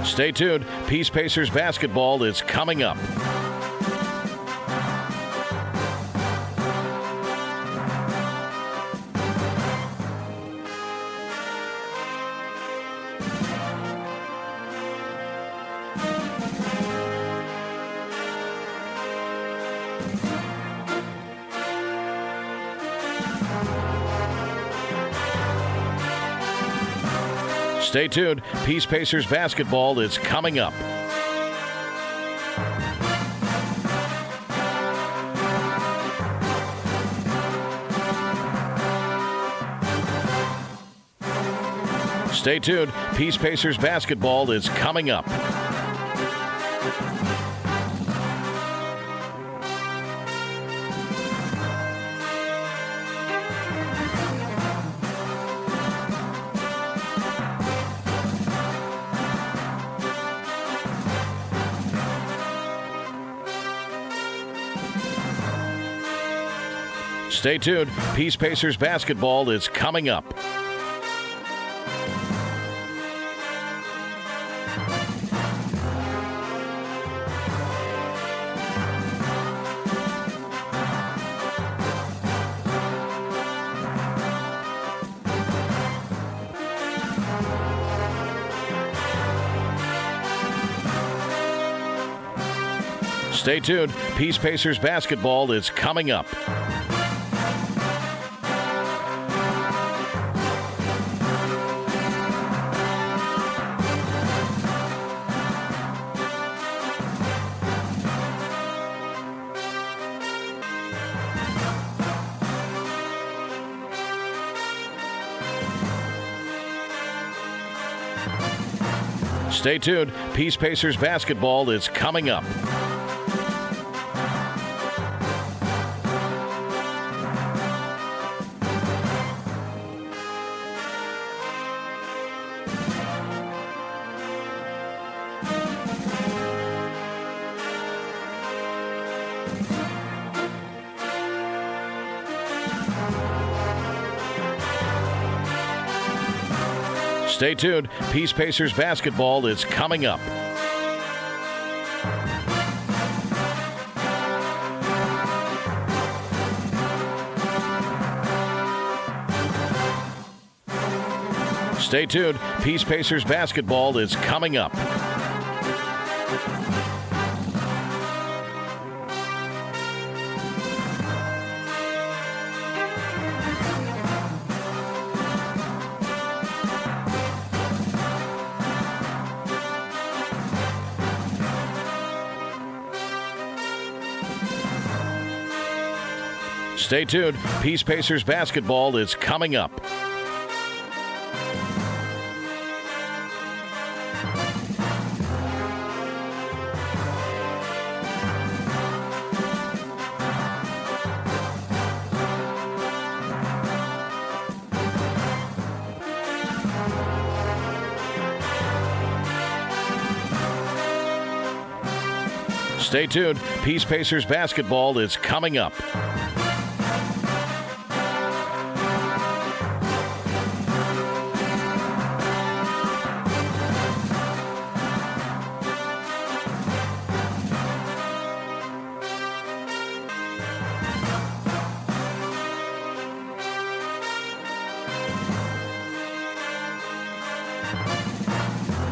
Stay tuned. Peace Pacers basketball is coming up. Stay tuned. Peace Pacers basketball is coming up. Stay tuned. Peace Pacers basketball is coming up. Stay tuned. Peace Pacers basketball is coming up. Stay tuned. Peace Pacers basketball is coming up. Stay tuned. Peace Pacers basketball is coming up. Stay tuned. Peace Pacers basketball is coming up. Stay tuned. Peace Pacers basketball is coming up. Stay tuned. Peace Pacers basketball is coming up. Stay tuned. Peace Pacers basketball is coming up.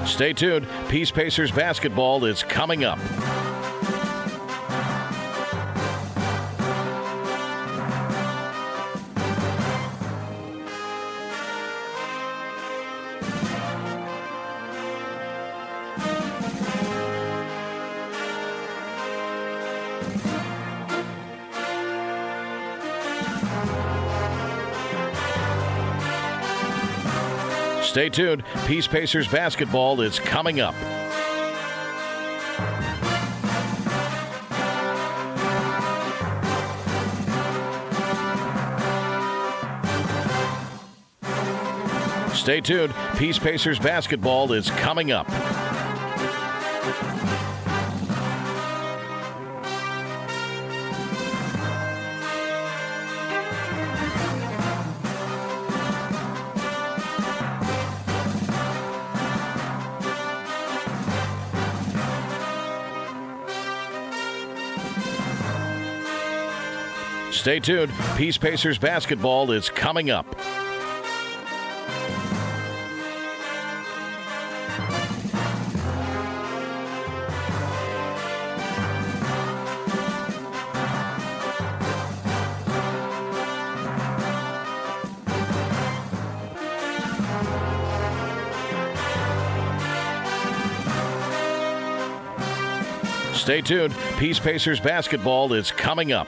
Stay tuned. Peace Pacers basketball is coming up. Stay tuned. Peace Pacers basketball is coming up. Stay tuned. Peace Pacers basketball is coming up. Stay tuned. Peace Pacers basketball is coming up. Stay tuned. Peace Pacers basketball is coming up.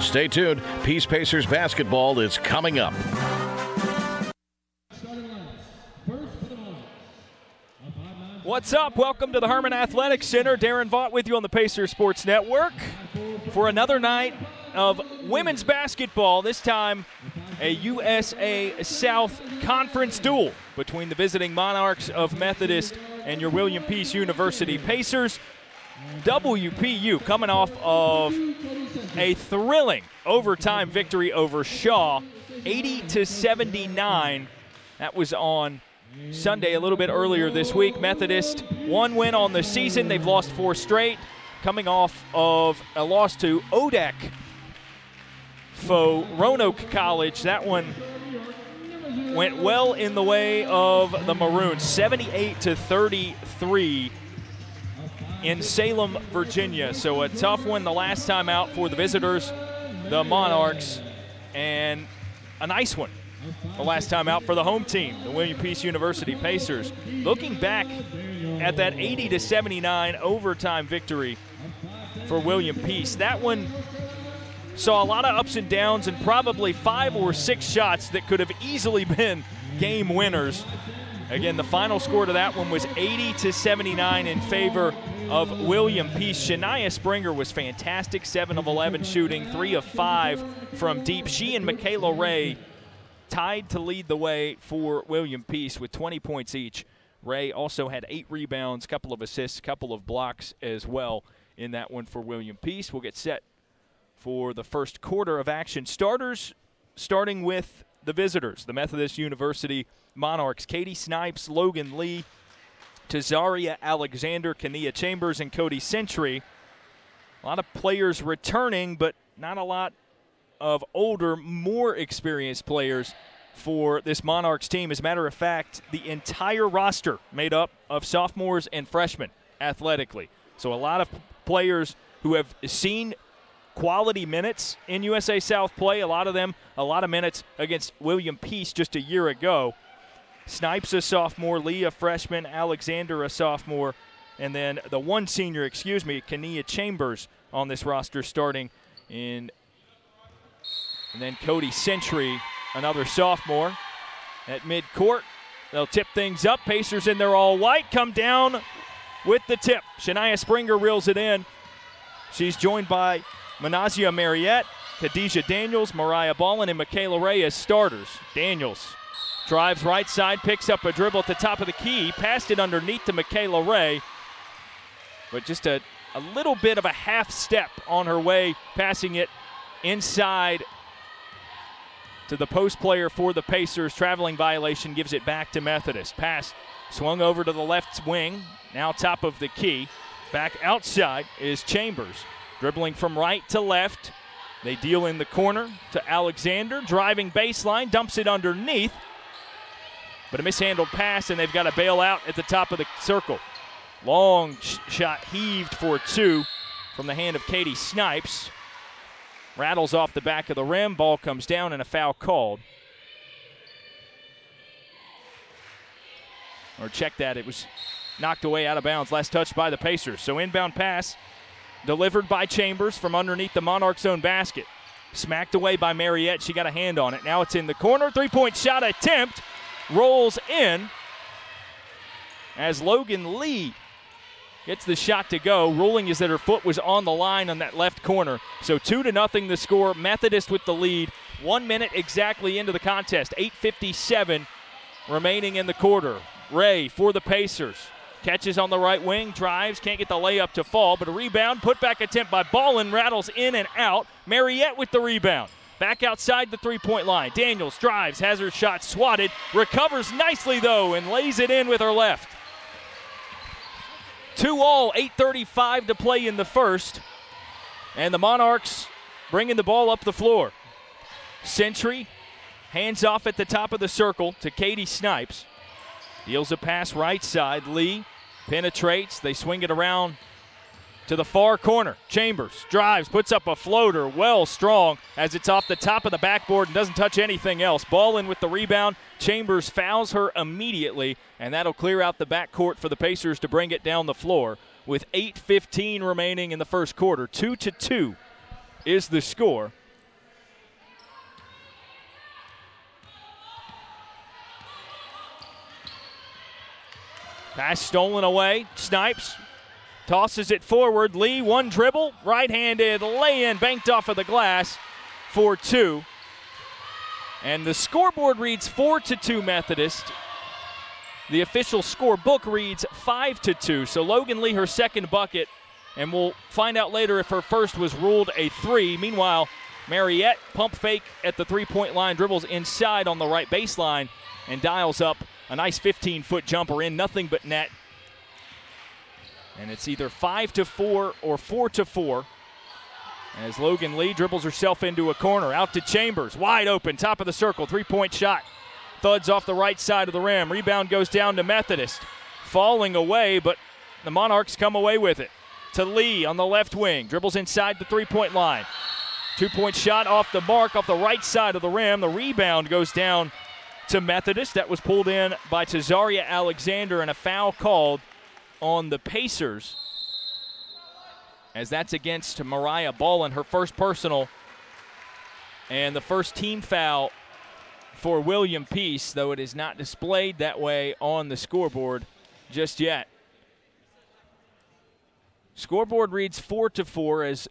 Stay tuned. Peace Pacers basketball is coming up. What's up? Welcome to the Herman Athletic Center. Darren Vaught with you on the Pacers Sports Network for another night of women's basketball. This time, a USA South Conference duel between the visiting Monarchs of Methodist and your William Peace University Pacers. WPU coming off of a thrilling overtime victory over Shaw, 80-79. That was on Sunday, a little bit earlier this week. Methodist, one win on the season. They've lost 4 straight, coming off of a loss to ODAC foe Roanoke College. That one went well in the way of the Maroons, 78-33 in Salem, Virginia. So a tough one the last time out for the visitors, the Monarchs, and a nice one the last time out for the home team, the William Peace University Pacers. Looking back at that 80-79 overtime victory for William Peace, that one saw a lot of ups and downs and probably 5 or 6 shots that could have easily been game winners. Again, the final score to that one was 80-79 in favor of William Peace. Shania Springer was fantastic, 7 of 11 shooting, 3 of 5 from deep. She and Michaela Ray tied to lead the way for William Peace with 20 points each. Ray also had 8 rebounds, couple of assists, couple of blocks as well in that one for William Peace. We'll get set for the first quarter of action. Starters starting with the visitors, the Methodist University Monarchs. Katie Snipes, Logan Lee, Tazaria Alexander, Kania Chambers, and Cody Century. A lot of players returning, but not a lot of older, more experienced players for this Monarchs team. As a matter of fact, the entire roster made up of sophomores and freshmen athletically. So a lot of players who have seen quality minutes in USA South play, a lot of them, a lot of minutes against William Peace just a year ago. Snipes a sophomore, Lee a freshman, Alexander a sophomore, and then the one senior, Kania Chambers on this roster starting in. And then Cody Century, another sophomore, at midcourt. They'll tip things up. Pacers in their all-white come down with the tip. Shania Springer reels it in. She's joined by Manazia Mariette, Khadijah Daniels, Mariah Ballin, and Michaela Ray as starters. Daniels drives right side, picks up a dribble at the top of the key, passed it underneath to Michaela Ray, but just a little bit of a half step on her way, passing it inside to the post player for the Pacers. Traveling violation, gives it back to Methodist. Pass swung over to the left wing, now top of the key. Back outside is Chambers, dribbling from right to left. They deal in the corner to Alexander, driving baseline, dumps it underneath. But a mishandled pass, and they've got to bail out at the top of the circle. Long shot heaved for 2 from the hand of Katie Snipes. Rattles off the back of the rim. Ball comes down and a foul called. Or check that. It was knocked away out of bounds. Last touch by the Pacers. So inbound pass delivered by Chambers from underneath the Monarchs' own basket. Smacked away by Mariette. She got a hand on it. Now it's in the corner. 3-point shot attempt. Rolls in as Logan Lee gets the shot to go. Ruling is that her foot was on the line on that left corner. So 2-0 the score. Methodist with the lead. 1 minute exactly into the contest. 8:57 remaining in the quarter. Ray for the Pacers. Catches on the right wing, drives, can't get the layup to fall, but a rebound, put-back attempt by Ballin, rattles in and out. Mariette with the rebound. Back outside the three-point line. Daniels drives, has her shot swatted, recovers nicely, though, and lays it in with her left. 2-all, 8:35 to play in the first, and the Monarchs bringing the ball up the floor. Century hands off at the top of the circle to Katie Snipes. Deals a pass right side. Lee penetrates. They swing it around to the far corner. Chambers drives, puts up a floater, well strong as it's off the top of the backboard and doesn't touch anything else. Ballin with the rebound. Chambers fouls her immediately, and that'll clear out the backcourt for the Pacers to bring it down the floor with 8:15 remaining in the first quarter. 2-2 is the score. Pass stolen away. Snipes tosses it forward. Lee, one dribble, right-handed lay-in, banked off of the glass for 2. And the scoreboard reads 4-2 Methodist. The official scorebook reads 5-2. So Logan Lee, her second bucket, and we'll find out later if her first was ruled a 3. Meanwhile, Mariette, pump fake at the three-point line, dribbles inside on the right baseline and dials up a nice 15-foot jumper in, nothing but net. And it's either 5-4 or 4-4 as Logan Lee dribbles herself into a corner. Out to Chambers, wide open, top of the circle, three-point shot. Thuds off the right side of the rim. Rebound goes down to Methodist. Falling away, but the Monarchs come away with it. To Lee on the left wing, dribbles inside the three-point line. Two-point shot off the mark, off the right side of the rim. The rebound goes down to Methodist. That was pulled in by Tazaria Alexander, and a foul called on the Pacers, as that's against Mariah Ballin, her first personal, and the first team foul for William Peace, though it is not displayed that way on the scoreboard just yet. Scoreboard reads 4-4 as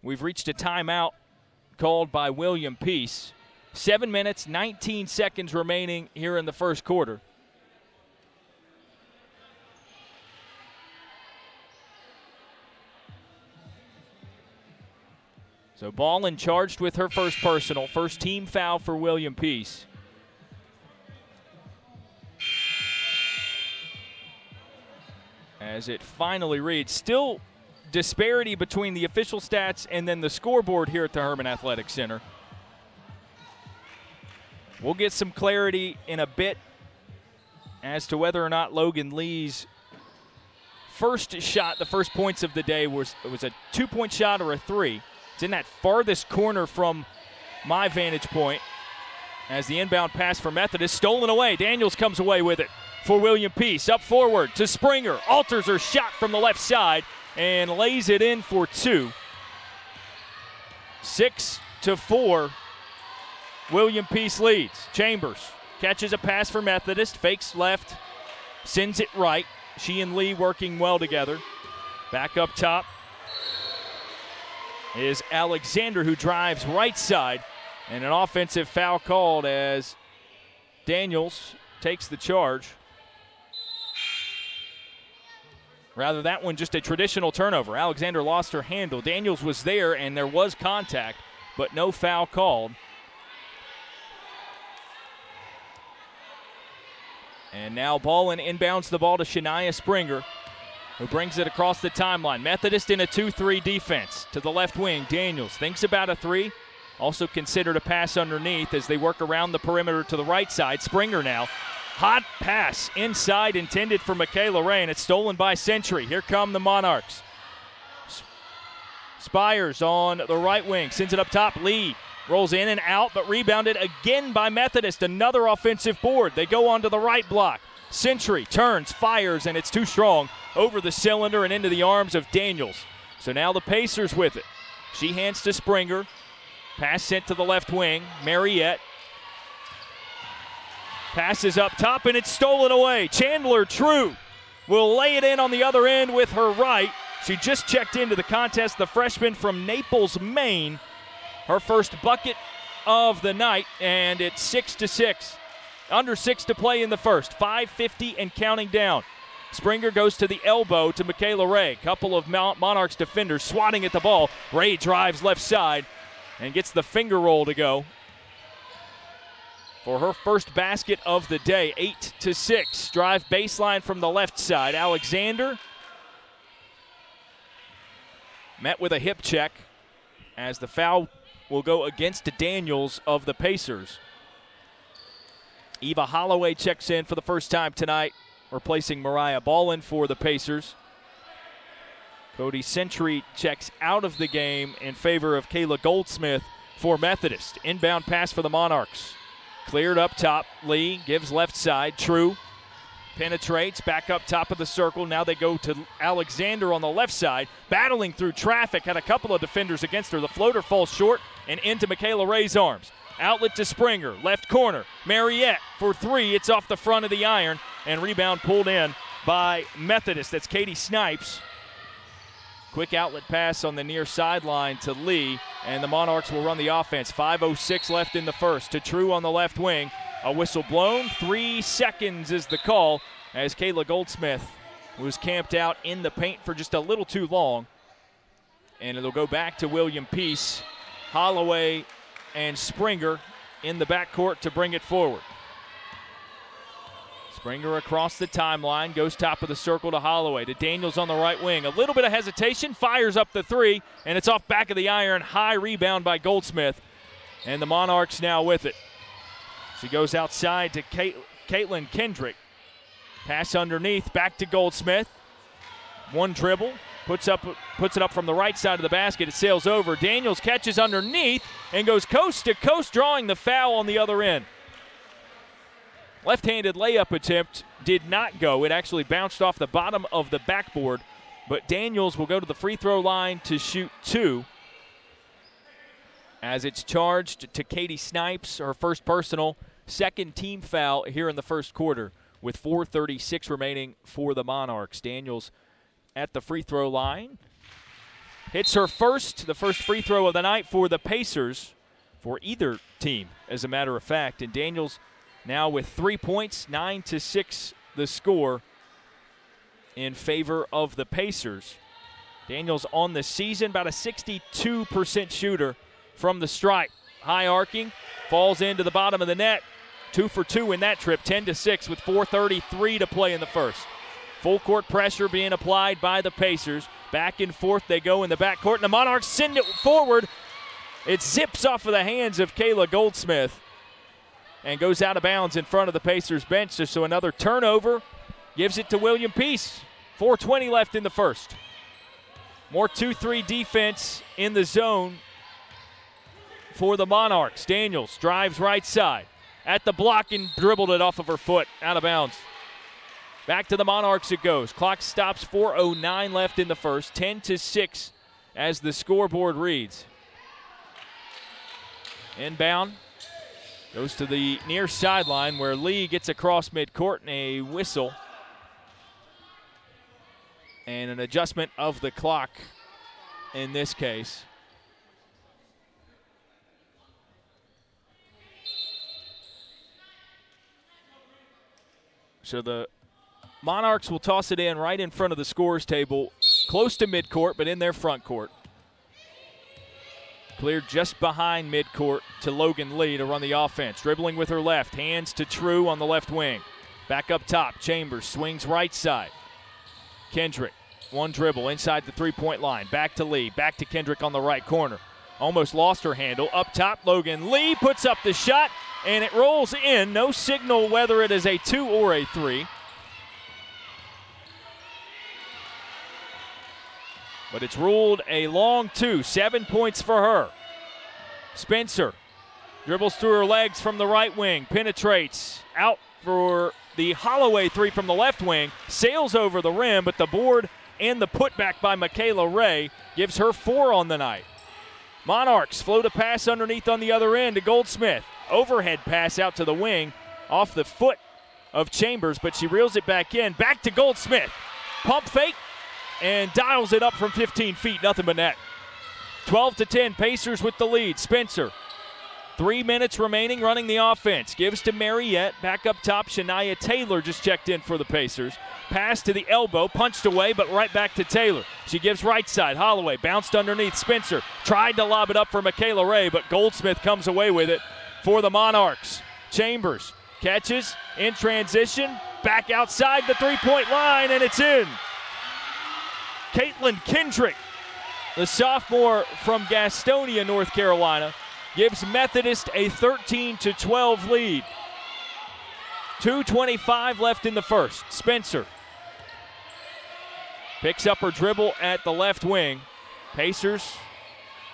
we've reached a timeout called by William Peace. 7 minutes, 19 seconds remaining here in the first quarter. So Ballin charged with her first personal, first team foul for William Peace. As it finally reads, still disparity between the official stats and then the scoreboard here at the Herman Athletic Center. We'll get some clarity in a bit as to whether or not Logan Lee's first shot, the first points of the day, was a two-point shot or a 3. It's in that farthest corner from my vantage point as the inbound pass for Methodist, stolen away. Daniels comes away with it for William Peace. Up forward to Springer, alters her shot from the left side and lays it in for 2. 6-4. William Peace leads. Chambers catches a pass for Methodist, fakes left, sends it right. She and Lee working well together. Back up top is Alexander, who drives right side, and an offensive foul called as Daniels takes the charge. Rather, that one just a traditional turnover. Alexander lost her handle. Daniels was there, and there was contact, but no foul called. And now Ballin inbounds the ball to Shania Springer, who brings it across the timeline. Methodist in a 2-3 defense. To the left wing, Daniels thinks about a 3. Also considered a pass underneath as they work around the perimeter to the right side. Springer now. Hot pass inside intended for Michaela Ray, and it's stolen by Century. Here come the Monarchs. Spires on the right wing, sends it up top. Lee rolls in and out, but rebounded again by Methodist. Another offensive board. They go onto the right block. Century turns, fires, and it's too strong over the cylinder and into the arms of Daniels. So now the Pacers with it. She hands to Springer. Pass sent to the left wing. Mariette passes up top, and it's stolen away. Chandler True will lay it in on the other end with her right. She just checked into the contest, the freshman from Naples, Maine. Her first bucket of the night, and it's 6-6. Under 6 to play in the first. 5:50 and counting down. Springer goes to the elbow to Michaela Ray. Couple of Monarchs defenders swatting at the ball. Ray drives left side and gets the finger roll to go for her first basket of the day. 8 to 6. Drive baseline from the left side. Alexander met with a hip check as the foul will go against Daniels of the Pacers. Eva Holloway checks in for the first time tonight, replacing Mariah Ballin for the Pacers. Cody Century checks out of the game in favor of Kayla Goldsmith for Methodist. Inbound pass for the Monarchs. Cleared up top. Lee gives left side. True penetrates back up top of the circle. Now they go to Alexander on the left side. Battling through traffic. Had a couple of defenders against her. The floater falls short and into Michaela Ray's arms. Outlet to Springer. Left corner. Mariette for 3. It's off the front of the iron. And rebound pulled in by Methodist. That's Katie Snipes. Quick outlet pass on the near sideline to Lee, and the Monarchs will run the offense. 5:06 left in the first. To True on the left wing. A whistle blown. 3 seconds is the call as Kayla Goldsmith was camped out in the paint for just a little too long. And it'll go back to William Peace. Holloway and Springer in the backcourt to bring it forward. Springer across the timeline, goes top of the circle to Holloway, to Daniels on the right wing. A little bit of hesitation, fires up the 3, and it's off back of the iron. High rebound by Goldsmith, and the Monarchs now with it. She goes outside to Caitlin Kendrick. Pass underneath, back to Goldsmith. One dribble, puts it up from the right side of the basket. It sails over. Daniels catches underneath and goes coast to coast, drawing the foul on the other end. Left-handed layup attempt did not go. It actually bounced off the bottom of the backboard, but Daniels will go to the free throw line to shoot 2 as it's charged to Katie Snipes, her first personal, second team foul here in the first quarter with 4:36 remaining for the Monarchs. Daniels at the free throw line. Hits her the first free throw of the night for the Pacers, for either team, as a matter of fact, and Daniels now with 3 points, 9-6 the score in favor of the Pacers. Daniels on the season, about a 62% shooter from the stripe. High arcing, falls into the bottom of the net. 2 for 2 in that trip, 10-6 with 4:33 to play in the first. Full court pressure being applied by the Pacers. Back and forth they go in the backcourt, and the Monarchs send it forward. It zips off of the hands of Kayla Goldsmith and goes out of bounds in front of the Pacers bench. So another turnover gives it to William Peace. 4:20 left in the first. More 2-3 defense in the zone for the Monarchs. Daniels drives right side. At the block and dribbled it off of her foot, out of bounds. Back to the Monarchs it goes. Clock stops, 4:09 left in the first. 10-6 as the scoreboard reads. Inbound. Goes to the near sideline where Lee gets across midcourt and a whistle. And an adjustment of the clock in this case. So the Monarchs will toss it in right in front of the scorers table, close to midcourt, but in their front court. Cleared just behind midcourt to Logan Lee to run the offense. Dribbling with her left, hands to True on the left wing. Back up top, Chambers swings right side. Kendrick, one dribble inside the three-point line. Back to Lee, back to Kendrick on the right corner. Almost lost her handle. Up top, Logan Lee puts up the shot, and it rolls in. No signal whether it is a 2 or a 3. But it's ruled a long 2. 7 points for her. Spencer dribbles through her legs from the right wing. Penetrates out for the Holloway 3 from the left wing. Sails over the rim, but the board and the putback by Michaela Ray gives her 4 on the night. Monarchs float a pass underneath on the other end to Goldsmith. Overhead pass out to the wing off the foot of Chambers, but she reels it back in. Back to Goldsmith. Pump fake. And dials it up from 15 feet, nothing but net. 12-10, Pacers with the lead. Spencer 3 minutes remaining running the offense. Gives to Mariette. Back up top, Shania Taylor just checked in for the Pacers. Pass to the elbow, punched away, but right back to Taylor. She gives right side. Holloway bounced underneath. Spencer tried to lob it up for Michaela Ray, but Goldsmith comes away with it for the Monarchs. Chambers catches in transition. Back outside the three-point line, and it's in. Caitlin Kendrick, the sophomore from Gastonia, North Carolina, gives Methodist a 13-12 lead. 2:25 left in the first. Spencer picks up her dribble at the left wing. Pacers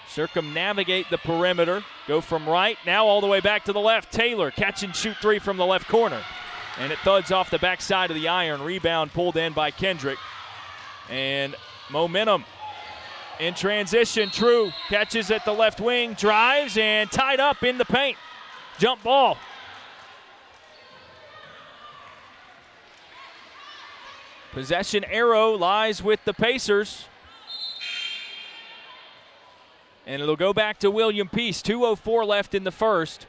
circumnavigate the perimeter, go from right, now all the way back to the left. Taylor catch and shoot three from the left corner. And it thuds off the backside of the iron. Rebound pulled in by Kendrick. And momentum in transition. True catches at the left wing, drives, and tied up in the paint. Jump ball. Possession arrow lies with the Pacers. And it'll go back to William Peace. 2:04 left in the first,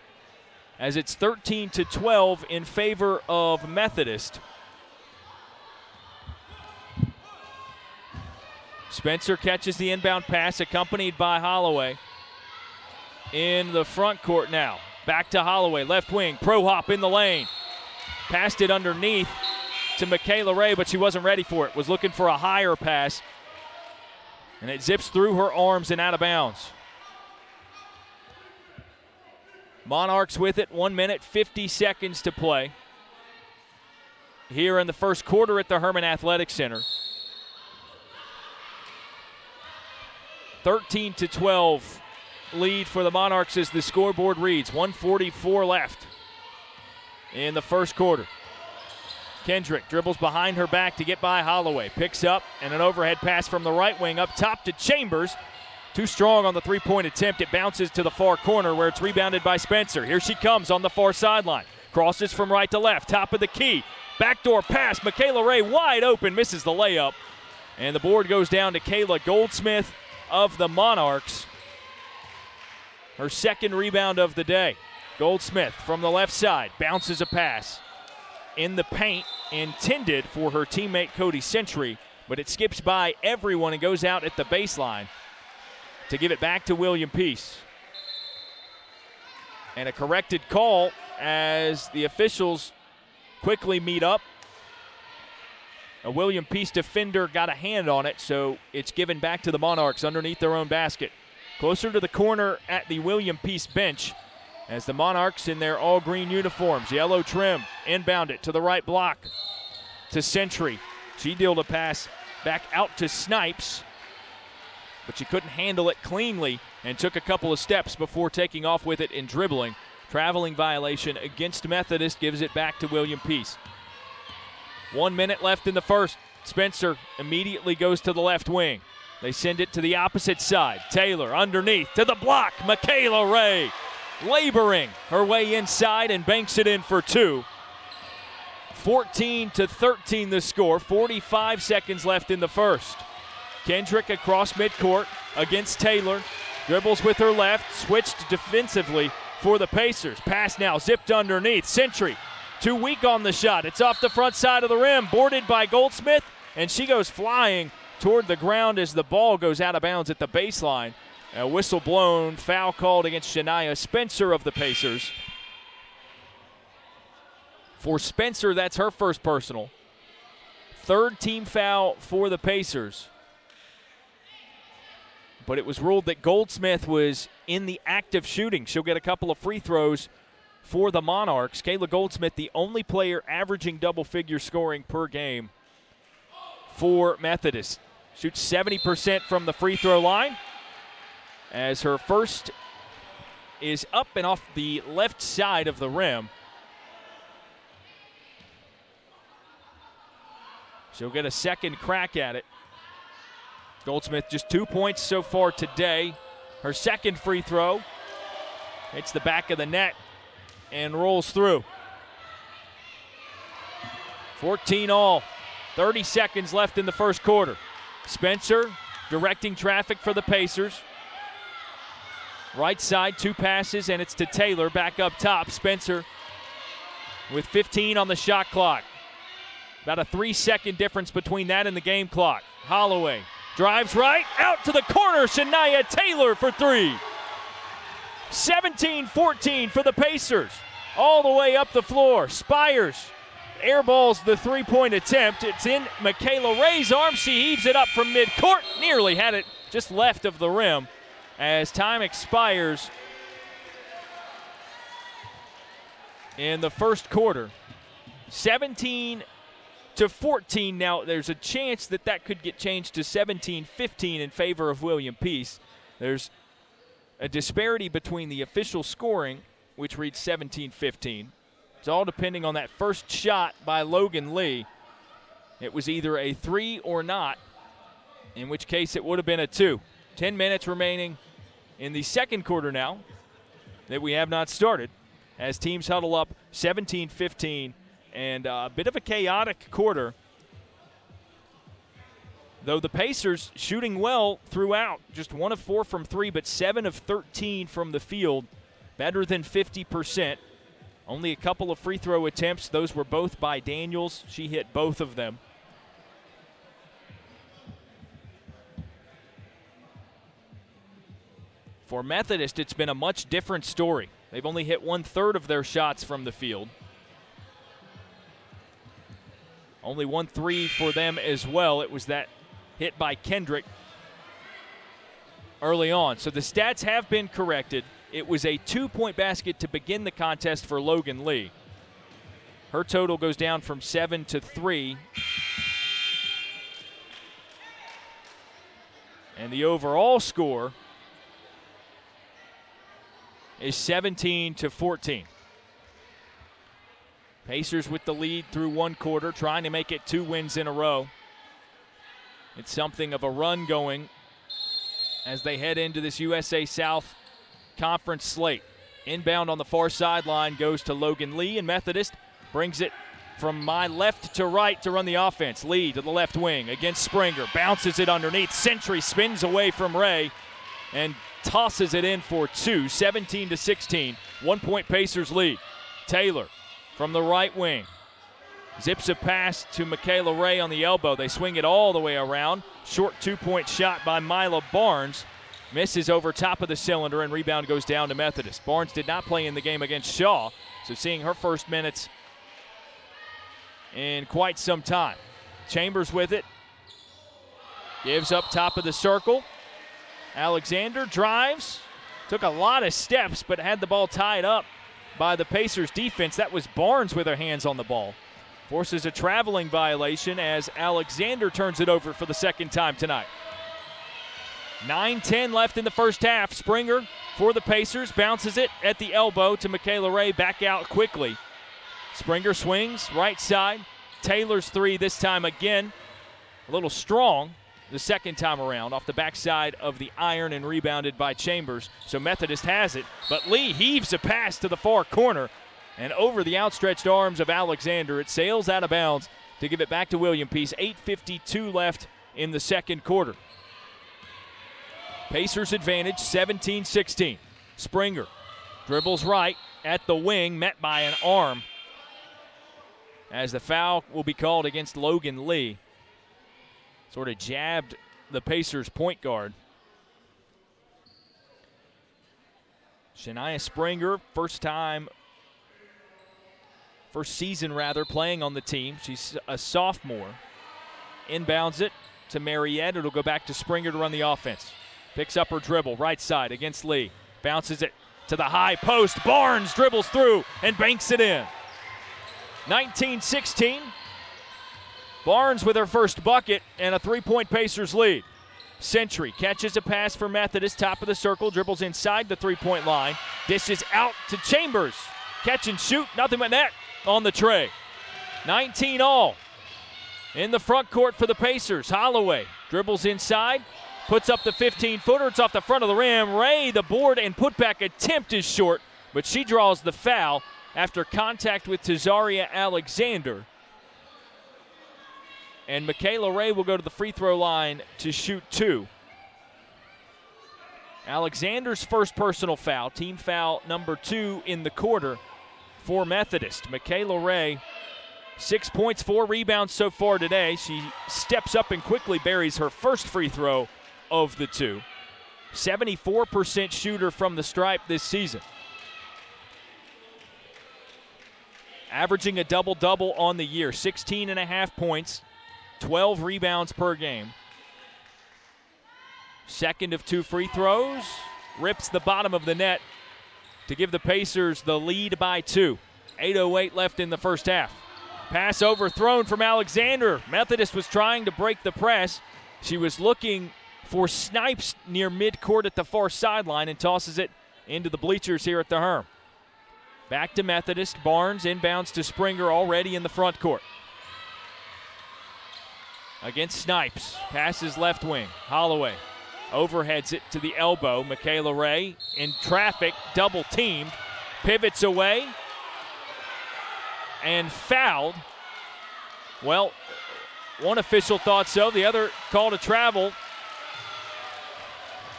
as it's 13-12 in favor of Methodist. Spencer catches the inbound pass, accompanied by Holloway. In the front court now. Back to Holloway, left wing, pro hop in the lane. Passed it underneath to Michaela Ray, but she wasn't ready for it. Was looking for a higher pass. And it zips through her arms and out of bounds. Monarchs with it, 1 minute, 50 seconds to play. Here in the first quarter at the Herman Athletic Center. 13-12 lead for the Monarchs as the scoreboard reads. 1:44 left in the first quarter. Kendrick dribbles behind her back to get by Holloway. Picks up, and an overhead pass from the right wing up top to Chambers. Too strong on the three-point attempt. It bounces to the far corner where it's rebounded by Spencer. Here she comes on the far sideline. Crosses from right to left, top of the key. Backdoor pass, Michaela Ray wide open, misses the layup. And the board goes down to Kayla Goldsmith of the Monarchs. Her second rebound of the day. Goldsmith from the left side, bounces a pass in the paint, intended for her teammate Cody Century, but it skips by everyone and goes out at the baseline to give it back to William Peace. And a corrected call as the officials quickly meet up. A William Peace defender got a hand on it, so it's given back to the Monarchs underneath their own basket. Closer to the corner at the William Peace bench as the Monarchs in their all-green uniforms, yellow trim, inbound it to the right block to Century. She dealt a pass back out to Snipes, but she couldn't handle it cleanly and took a couple of steps before taking off with it and dribbling. Traveling violation against Methodist gives it back to William Peace. 1 minute left in the first. Spencer immediately goes to the left wing. They send it to the opposite side. Taylor underneath to the block. Michaela Ray laboring her way inside and banks it in for two. 14-13 the score. 45 seconds left in the first. Kendrick across midcourt against Taylor. Dribbles with her left. Switched defensively for the Pacers. Pass now zipped underneath. Century too weak on the shot. It's off the front side of the rim. Boarded by Goldsmith. And she goes flying toward the ground as the ball goes out of bounds at the baseline. A whistle blown, foul called against Shania Spencer of the Pacers. For Spencer, that's her first personal. Third team foul for the Pacers. But it was ruled that Goldsmith was in the act of shooting. She'll get a couple of free throws for the Monarchs. Kayla Goldsmith, the only player averaging double-figure scoring per game for Methodist. Shoots 70% from the free throw line, as her first is up and off the left side of the rim. She'll get a second crack at it. Goldsmith just 2 points so far today. Her second free throw hits the back of the net and rolls through. 14 all. 30 seconds left in the first quarter. Spencer directing traffic for the Pacers. Right side, 2 passes, and it's to Taylor. Back up top, Spencer with 15 on the shot clock. About a 3-second difference between that and the game clock. Holloway drives right, out to the corner. Shania Taylor for 3. 17-14 for the Pacers. All the way up the floor. Spires airballs the 3-point attempt. It's in Michaela Ray's arms. She heaves it up from midcourt. Nearly had it just left of the rim as time expires in the first quarter. 17-14. Now there's a chance that could get changed to 17-15 in favor of William Peace. There's a disparity between the official scoring, which reads 17-15. It's all depending on that first shot by Logan Lee. It was either a 3 or not, in which case it would have been a 2. 10 minutes remaining in the second quarter now that we have not started as teams huddle up 17-15, and a bit of a chaotic quarter. Though the Pacers shooting well throughout, just 1 of 4 from 3, but 7 of 13 from the field, better than 50%. Only a couple of free throw attempts. Those were both by Daniels. She hit both of them. For Methodist, it's been a much different story. They've only hit 1/3 of their shots from the field. Only 1 3 for them as well. It was that hit by Kendrick early on. So the stats have been corrected. It was a 2-point basket to begin the contest for Logan Lee. Her total goes down from 7 to 3. And the overall score is 17-14. Pacers with the lead through 1 quarter, trying to make it 2 wins in a row. It's something of a run going as they head into this USA South Conference slate. Inbound on the far sideline goes to Logan Lee, and Methodist brings it from my left to right to run the offense. Lee to the left wing against Springer, bounces it underneath. Century spins away from Ray and tosses it in for 2. 17-16, 1-point Pacers lead. Taylor from the right wing zips a pass to Michaela Ray on the elbow. They swing it all the way around. Short 2-point shot by Mila Barnes. Misses over top of the cylinder, and rebound goes down to Methodist. Barnes did not play in the game against Shaw, so seeing her first minutes in quite some time. Chambers with it. Gives up top of the circle. Alexander drives. Took a lot of steps, but had the ball tied up by the Pacers defense. That was Barnes with her hands on the ball. Forces a traveling violation as Alexander turns it over for the second time tonight. 9:10 left in the first half. Springer for the Pacers bounces it at the elbow to Michaela Ray, back out quickly. Springer swings right side. Taylor's 3 this time again. A little strong the second time around off the backside of the iron and rebounded by Chambers. So Methodist has it, but Lee heaves a pass to the far corner and over the outstretched arms of Alexander. It sails out of bounds to give it back to William Peace. 8:52 left in the second quarter. Pacers advantage, 17-16. Springer dribbles right at the wing, met by an arm as the foul will be called against Logan Lee. Sort of jabbed the Pacers point guard. Shania Springer, first season playing on the team. She's a sophomore. Inbounds it to Mariette. It'll go back to Springer to run the offense. Picks up her dribble, right side against Lee. Bounces it to the high post. Barnes dribbles through and banks it in. 19-16. Barnes with her first bucket and a 3-point Pacers lead. Century catches a pass for Methodist, top of the circle, dribbles inside the 3-point line. Dishes out to Chambers. Catch and shoot, nothing but net on the tray. 19 all. In the front court for the Pacers, Holloway dribbles inside. Puts up the 15-footer. It's off the front of the rim. Ray, the board and putback attempt is short, but she draws the foul after contact with Tazaria Alexander. And Michaela Ray will go to the free throw line to shoot 2. Alexander's first personal foul, team foul number 2 in the quarter for Methodist. Michaela Ray, 6 points, 4 rebounds so far today. She steps up and quickly buries her first free throw of the 2. 74% shooter from the stripe this season. Averaging a double-double on the year, 16.5 points, 12 rebounds per game. Second of 2 free throws, rips the bottom of the net to give the Pacers the lead by 2. 8:08 left in the first half. Pass overthrown from Alexander. Methodist was trying to break the press. She was looking for Snipes near midcourt at the far sideline and tosses it into the bleachers here at the Herm. Back to Methodist. Barnes inbounds to Springer, already in the front court. Against Snipes. Passes left wing. Holloway overheads it to the elbow. Michaela Ray in traffic, double teamed. Pivots away and fouled. Well, one official thought so. The other called a travel.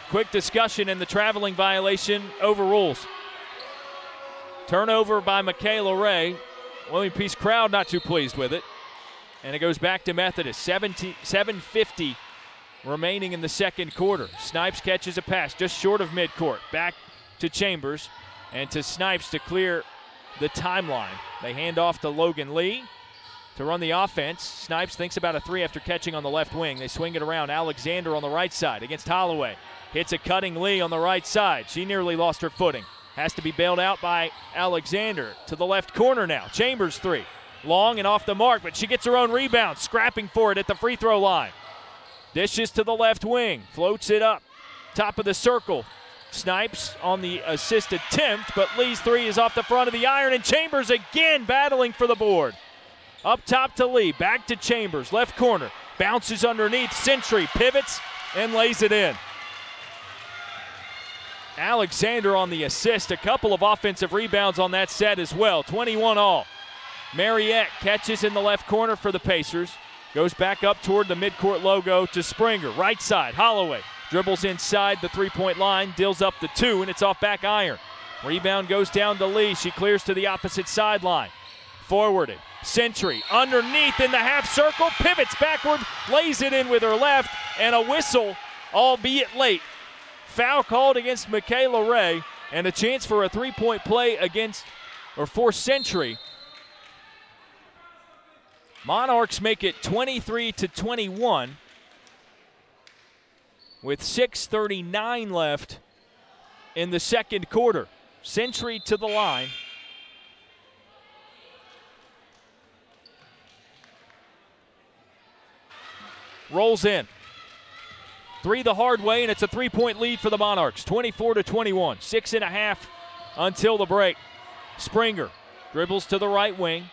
Quick discussion, and the traveling violation overrules. Turnover by Michaela Ray. William Peace crowd not too pleased with it. And it goes back to Methodist. 7:50 remaining in the second quarter. Snipes catches a pass just short of midcourt. Back to Chambers and to Snipes to clear the timeline. They hand off to Logan Lee to run the offense. Snipes thinks about a 3 after catching on the left wing. They swing it around. Alexander on the right side against Holloway. Hits a cutting Lee on the right side. She nearly lost her footing. Has to be bailed out by Alexander. To the left corner now. Chambers 3. Long and off the mark, but she gets her own rebound. Scrapping for it at the free throw line. Dishes to the left wing. Floats it up. Top of the circle. Snipes on the assist attempt, but Lee's 3 is off the front of the iron, and Chambers again battling for the board. Up top to Lee. Back to Chambers. Left corner. Bounces underneath. Sentry pivots and lays it in. Alexander on the assist. A couple of offensive rebounds on that set as well. 21 all. Mariette catches in the left corner for the Pacers. Goes back up toward the midcourt logo to Springer. Right side, Holloway. Dribbles inside the three-point line. Deals up the 2, and it's off back iron. Rebound goes down to Lee. She clears to the opposite sideline. Forwarded. Sentry underneath in the half circle. Pivots backward. Lays it in with her left. And a whistle, albeit late. Foul called against Michaela Ray, and a chance for a three-point play for Sentry. Monarchs make it 23-21 with 6:39 left in the second quarter. Sentry to the line. Rolls in. 3 the hard way, and it's a 3-point lead for the Monarchs. 24-21. 6.5 until the break. Springer dribbles to the right wing.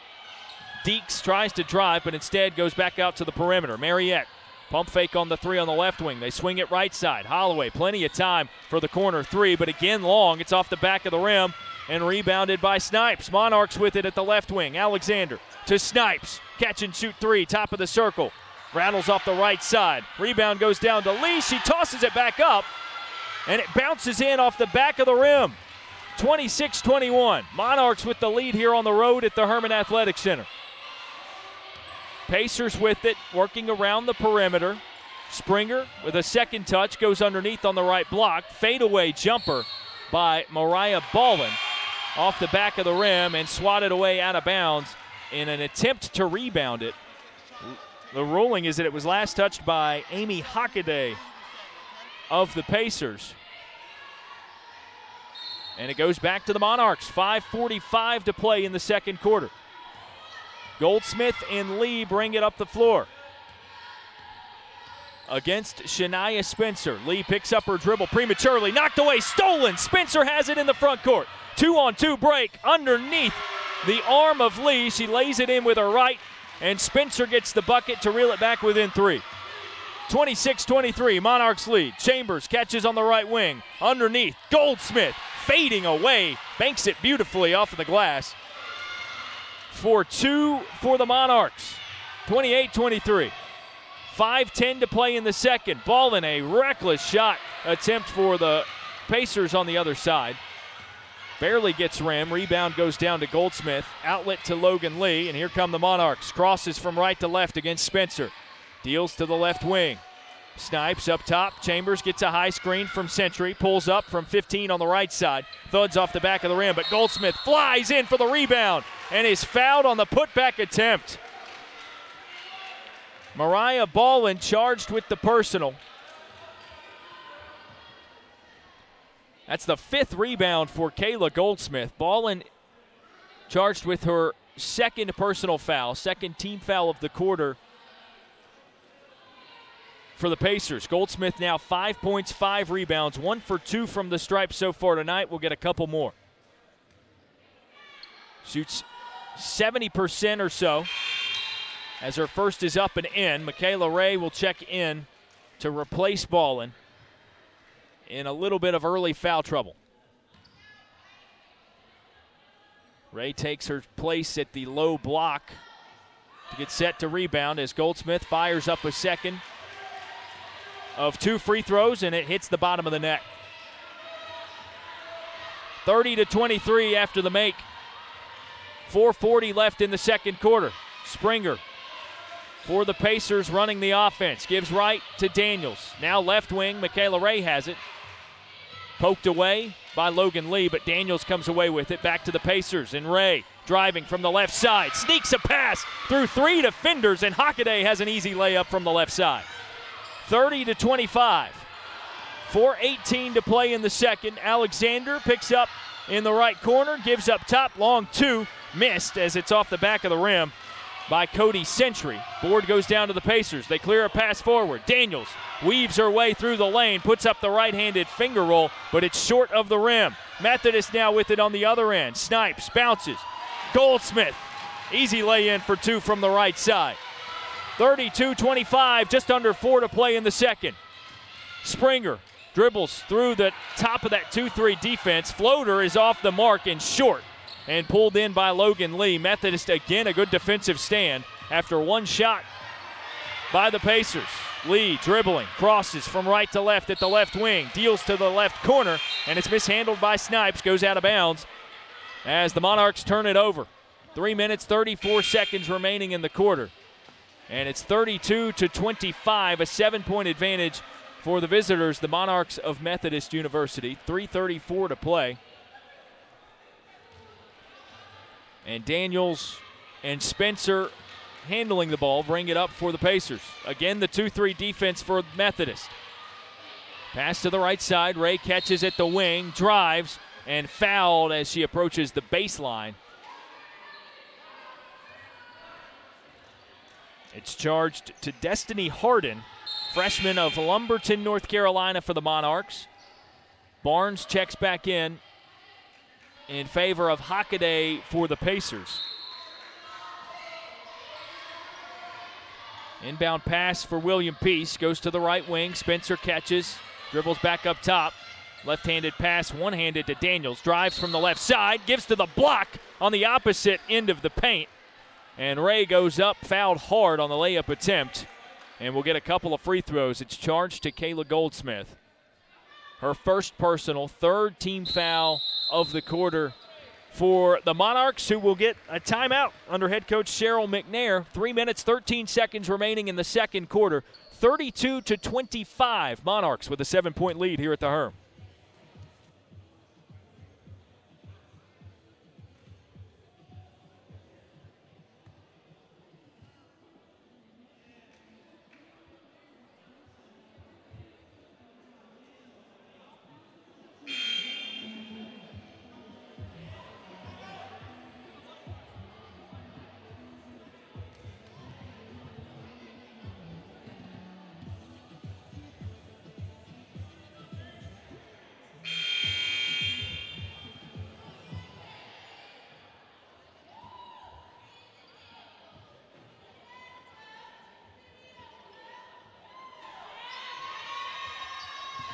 Deeks tries to drive, but instead goes back out to the perimeter. Mariette, pump fake on the 3 on the left wing. They swing it right side. Holloway, plenty of time for the corner 3, but again long. It's off the back of the rim and rebounded by Snipes. Monarchs with it at the left wing. Alexander to Snipes. Catch and shoot 3, top of the circle. Rattles off the right side. Rebound goes down to Lee. She tosses it back up, and it bounces in off the back of the rim. 26-21. Monarchs with the lead here on the road at the Herman Athletic Center. Pacers with it, working around the perimeter. Springer with a second touch, goes underneath on the right block. Fadeaway jumper by Mariah Ballin off the back of the rim and swatted away out of bounds in an attempt to rebound it. The ruling is that it was last touched by Amy Hockaday of the Pacers. And it goes back to the Monarchs. 5:45 to play in the second quarter. Goldsmith and Lee bring it up the floor against Shania Spencer. Lee picks up her dribble prematurely. Knocked away, stolen. Spencer has it in the front court. 2-on-2 break underneath the arm of Lee. She lays it in with her right, and Spencer gets the bucket to reel it back within 3. 26-23, Monarchs lead. Chambers catches on the right wing. Underneath, Goldsmith fading away. Banks it beautifully off of the glass. For 2 for the Monarchs. 28-23. 5:10 to play in the second. Ball in a reckless shot attempt for the Pacers on the other side. Barely gets rim. Rebound goes down to Goldsmith. Outlet to Logan Lee, and here come the Monarchs. Crosses from right to left against Spencer. Deals to the left wing. Snipes up top. Chambers gets a high screen from Century. Pulls up from 15 on the right side. Thuds off the back of the rim, but Goldsmith flies in for the rebound and is fouled on the putback attempt. Mariah Ballin charged with the personal. That's the 5th rebound for Kayla Goldsmith. Ballin charged with her 2nd personal foul, 2nd team foul of the quarter for the Pacers. Goldsmith now 5 points, 5 rebounds, 1 for 2 from the stripe so far tonight. We'll get a couple more. Shoots 70% or so as her first is up and in. Michaela Ray will check in to replace Ballin in a little bit of early foul trouble. Ray takes her place at the low block to get set to rebound as Goldsmith fires up a second of 2 free throws, and it hits the bottom of the net. 30-23 after the make. 4:40 left in the second quarter. Springer for the Pacers running the offense. Gives right to Daniels. Now left wing, Michaela Ray has it. Poked away by Logan Lee, but Daniels comes away with it. Back to the Pacers, and Ray driving from the left side. Sneaks a pass through 3 defenders, and Hockaday has an easy layup from the left side. 30-25. 4:18 to play in the second. Alexander picks up in the right corner, gives up top, long 2. Missed as it's off the back of the rim by Cody Century. Board goes down to the Pacers. They clear a pass forward. Daniels weaves her way through the lane, puts up the right-handed finger roll, but it's short of the rim. Methodist now with it on the other end. Snipes, bounces. Goldsmith, easy lay-in for 2 from the right side. 32-25, just under 4 to play in the second. Springer dribbles through the top of that 2-3 defense. Floater is off the mark and short, and pulled in by Logan Lee. Methodist again a good defensive stand after 1 shot by the Pacers. Lee dribbling, crosses from right to left at the left wing, deals to the left corner, and it's mishandled by Snipes, goes out of bounds as the Monarchs turn it over. 3 minutes, 34 seconds remaining in the quarter. And it's 32-25, a 7-point advantage for the visitors, the Monarchs of Methodist University. 3:34 to play. And Daniels and Spencer handling the ball, bring it up for the Pacers. Again, the 2-3 defense for Methodist. Pass to the right side. Ray catches at the wing, drives, and fouled as she approaches the baseline. It's charged to Destiny Harden, freshman of Lumberton, North Carolina for the Monarchs. Barnes checks back in favor of Hockaday for the Pacers. Inbound pass for William Peace, goes to the right wing. Spencer catches, dribbles back up top. Left-handed pass, one-handed to Daniels. Drives from the left side, gives to the block on the opposite end of the paint. And Ray goes up, fouled hard on the layup attempt. And we'll get a couple of free throws. It's charged to Kayla Goldsmith. Her first personal, 3rd team foul of the quarter for the Monarchs, who will get a timeout under head coach Cheryl McNair. 3 minutes, 13 seconds remaining in the second quarter. 32-25, Monarchs with a 7-point lead here at the Herm.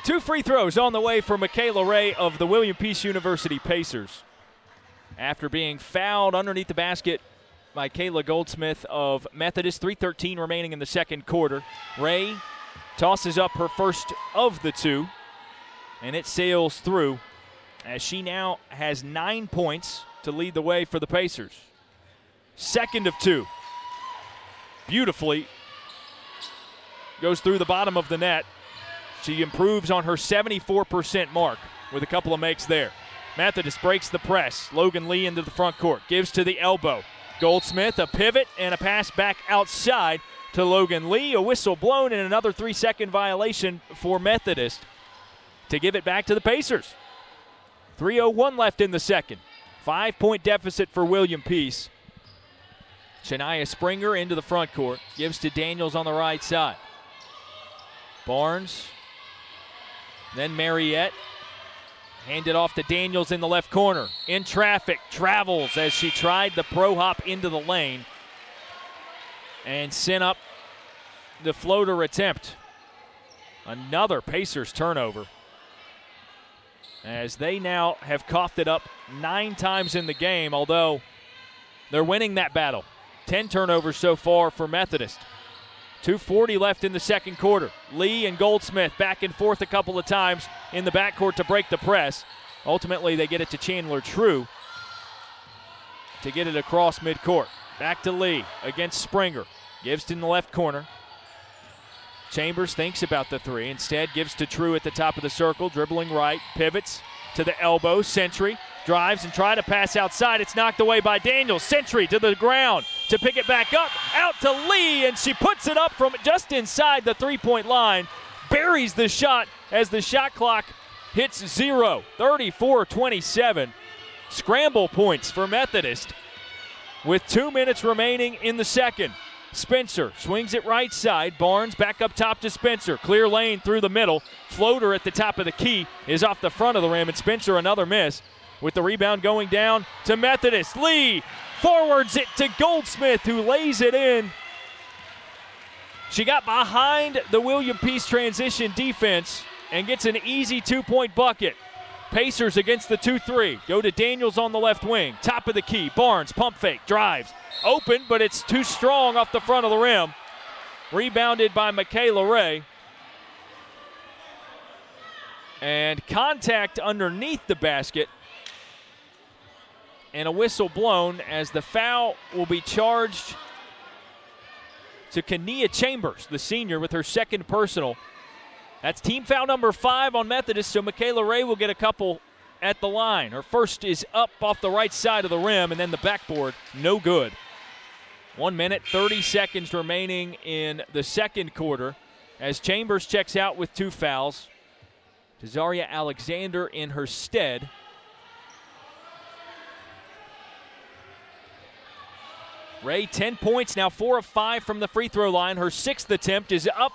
Two free throws on the way for Michaela Ray of the William Peace University Pacers. After being fouled underneath the basket by Kayla Goldsmith of Methodist, 3:13 remaining in the second quarter. Ray tosses up her first of the 2. and it sails through as she now has 9 points to lead the way for the Pacers. Second of 2. Beautifully goes through the bottom of the net. She improves on her 74% mark with a couple of makes there. Methodist breaks the press. Logan Lee into the front court. Gives to the elbow. Goldsmith, a pivot and a pass back outside to Logan Lee. A whistle blown and another 3-second violation for Methodist to give it back to the Pacers. 3:01 left in the second. 5-point deficit for William Peace. Shania Springer into the front court. Gives to Daniels on the right side. Barnes. Then Mariette. Hand it off to Daniels in the left corner. In traffic. Travels as she tried the pro hop into the lane. And sent up the floater attempt. Another Pacers turnover. As they now have coughed it up 9 times in the game, although they're winning that battle. 10 turnovers so far for Methodist. 2:40 left in the second quarter. Lee and Goldsmith back and forth a couple of times in the backcourt to break the press. Ultimately, they get it to Chandler True to get it across midcourt. Back to Lee against Springer. Gives to in the left corner. Chambers thinks about the 3. Instead, gives to True at the top of the circle. Dribbling right. Pivots to the elbow. Sentry drives and try to pass outside. It's knocked away by Daniels. Sentry to the ground to pick it back up. Out to Lee, and she puts it up from just inside the 3-point line. Buries the shot as the shot clock hits 0. 34-27. Scramble points for Methodist with 2 minutes remaining in the second. Spencer swings it right side. Barnes back up top to Spencer. Clear lane through the middle. Floater at the top of the key is off the front of the rim, and Spencer another miss with the rebound going down to Methodist. Lee forwards it to Goldsmith, who lays it in. She got behind the William Peace transition defense and gets an easy 2-point bucket. Pacers against the 2-3. Go to Daniels on the left wing. Top of the key. Barnes, pump fake, drives. Open, but it's too strong off the front of the rim. Rebounded by Michaela Ray. And contact underneath the basket. And a whistle blown as the foul will be charged to Kania Chambers, the senior, with her second personal. That's team foul number 5 on Methodist, so Michaela Ray will get a couple at the line. Her first is up off the right side of the rim, and then the backboard, no good. 1 minute, 30 seconds remaining in the second quarter as Chambers checks out with 2 fouls. Tazaria Alexander in her stead. Ray, 10 points, now 4 of 5 from the free throw line. Her 6th attempt is up.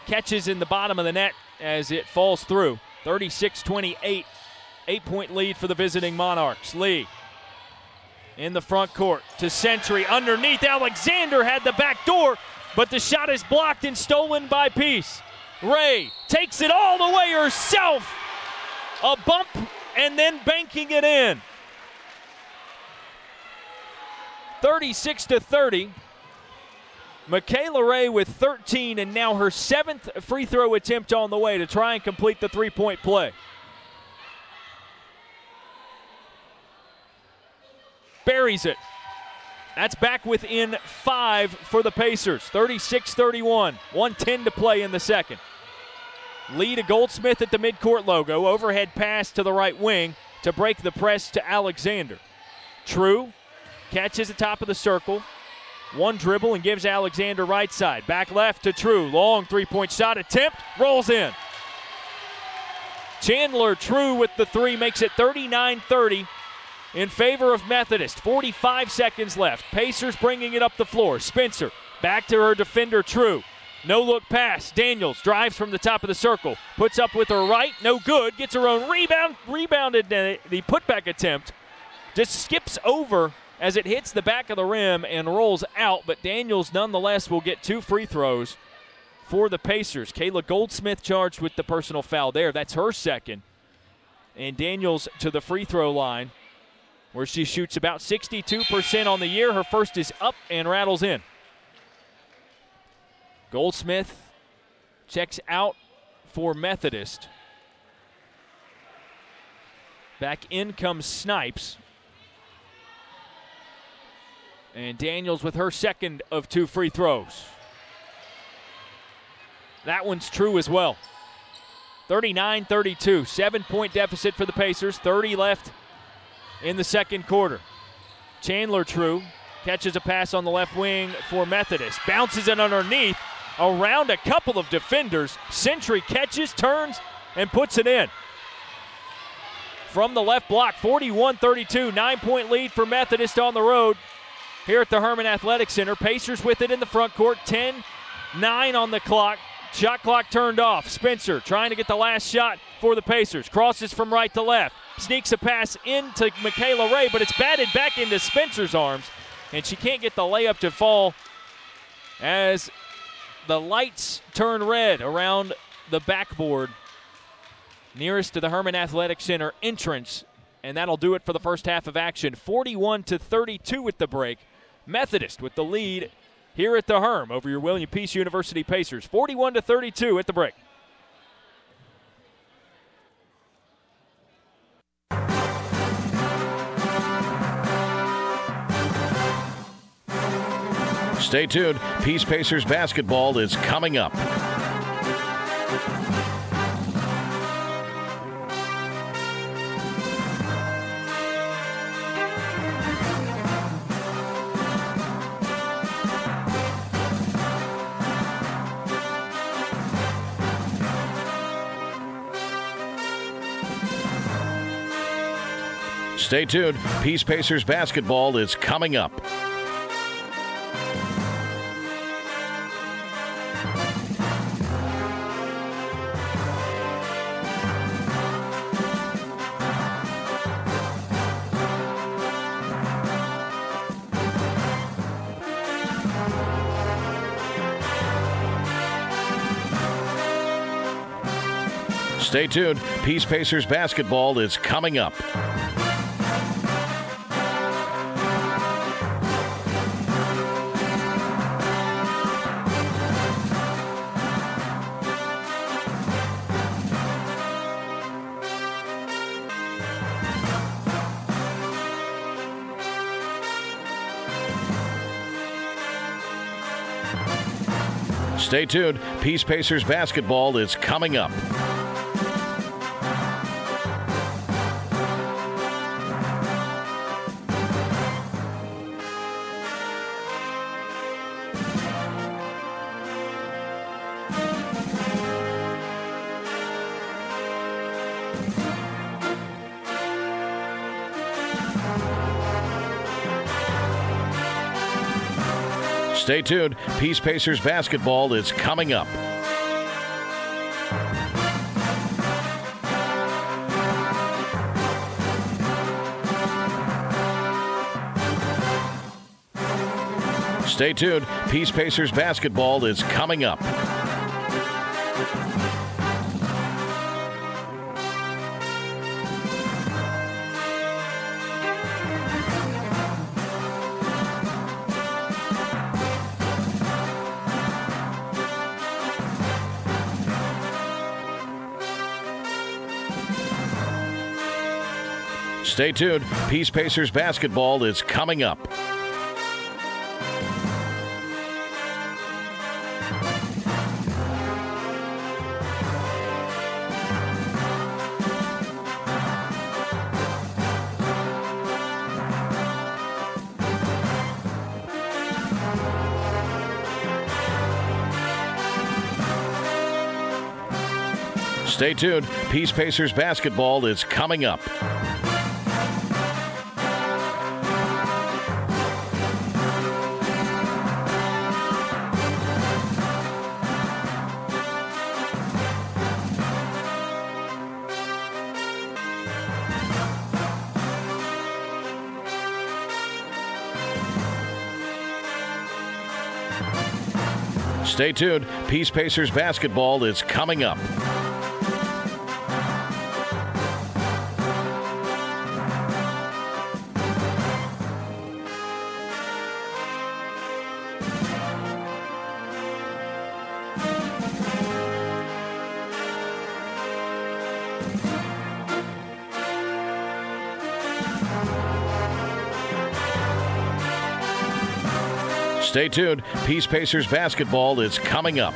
Catches in the bottom of the net as it falls through. 36-28, 8-point lead for the visiting Monarchs. Lee in the front court to Sentry. Underneath, Alexander had the back door, but the shot is blocked and stolen by Peace. Ray takes it all the way herself. A bump and then banking it in. 36-30. Michaela Ray with 13 and now her 7th free throw attempt on the way to try and complete the 3-point play. Buries it. That's back within 5 for the Pacers. 36-31. 1:10 to play in the second. Lee to Goldsmith at the midcourt logo. Overhead pass to the right wing to break the press to Alexander. True catches the top of the circle. One dribble and gives Alexander right side. Back left to True. Long 3-point shot attempt. Rolls in. Chandler True with the 3 makes it 39-30 in favor of Methodist. 45 seconds left. Pacers bringing it up the floor. Spencer back to her defender True. No look pass. Daniels drives from the top of the circle. Puts up with her right. No good. Gets her own rebound. Rebounded the putback attempt. Just skips over as it hits the back of the rim and rolls out, but Daniels nonetheless will get 2 free throws for the Pacers. Kayla Goldsmith charged with the personal foul there. That's her second. And Daniels to the free throw line where she shoots about 62% on the year. Her first is up and rattles in. Goldsmith checks out for Methodist. Back in comes Snipes. And Daniels with her second of 2 free throws. That one's true as well. 39-32, 7-point deficit for the Pacers, 30 left in the second quarter. Chandler True catches a pass on the left wing for Methodist. Bounces it underneath, around a couple of defenders. Century catches, turns, and puts it in. From the left block, 41-32, 9-point lead for Methodist on the road here at the Herman Athletic Center. Pacers with it in the front court, 10-9 on the clock. Shot clock turned off. Spencer trying to get the last shot for the Pacers. Crosses from right to left. Sneaks a pass into Michaela Ray, but it's batted back into Spencer's arms, and she can't get the layup to fall as the lights turn red around the backboard nearest to the Herman Athletic Center entrance, and that'll do it for the first half of action. 41-32 at the break. Methodist with the lead here at the Herm over your William Peace University Pacers. 41-32 at the break. Stay tuned. Peace Pacers basketball is coming up. Stay tuned. Peace Pacers basketball is coming up. Stay tuned. Peace Pacers basketball is coming up. Stay tuned. Peace Pacers basketball is coming up. Stay tuned. Peace Pacers basketball is coming up. Stay tuned. Peace Pacers basketball is coming up. Stay tuned. Peace Pacers basketball is coming up. Stay tuned. Peace Pacers basketball is coming up. Stay tuned. Peace Pacers basketball is coming up. Stay tuned. Peace Pacers basketball is coming up.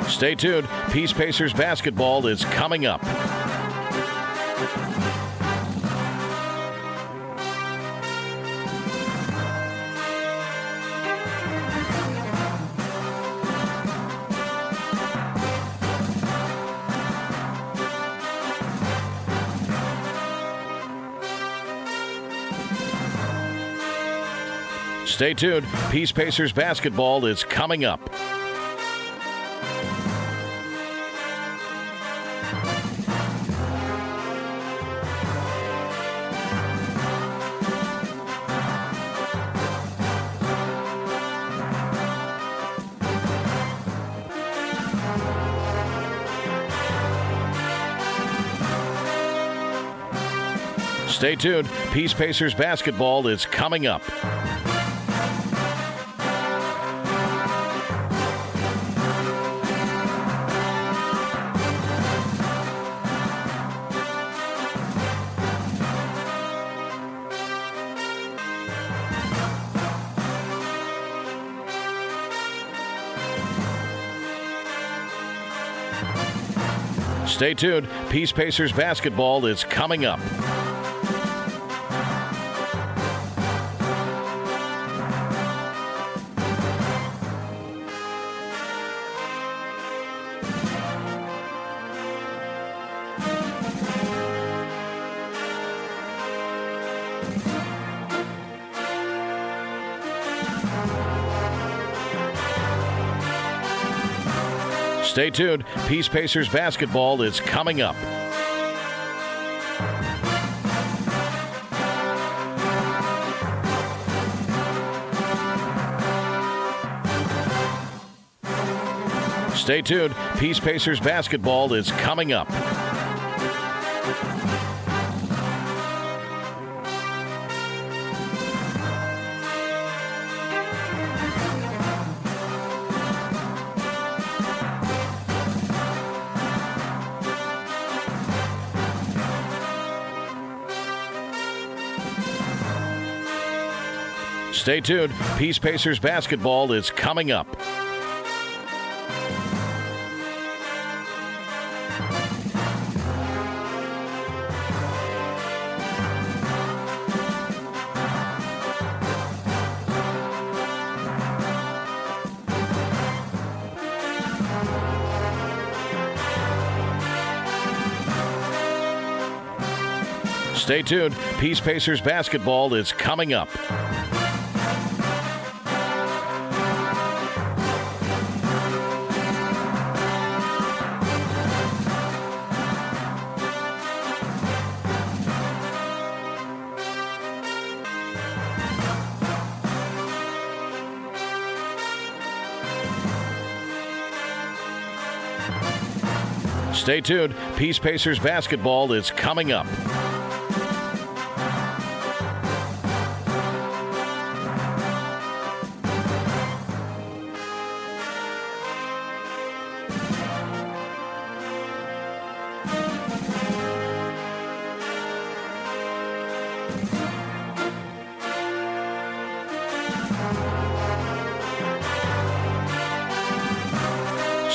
Stay tuned. Peace Pacers basketball is coming up. Stay tuned. Peace Pacers basketball is coming up. Stay tuned. Peace Pacers basketball is coming up. Stay tuned. Peace Pacers basketball is coming up. Stay tuned. Peace Pacers basketball is coming up. Stay tuned. Peace Pacers basketball is coming up. Stay tuned. Peace Pacers basketball is coming up. Stay tuned. Peace Pacers basketball is coming up. Stay tuned. Peace Pacers basketball is coming up.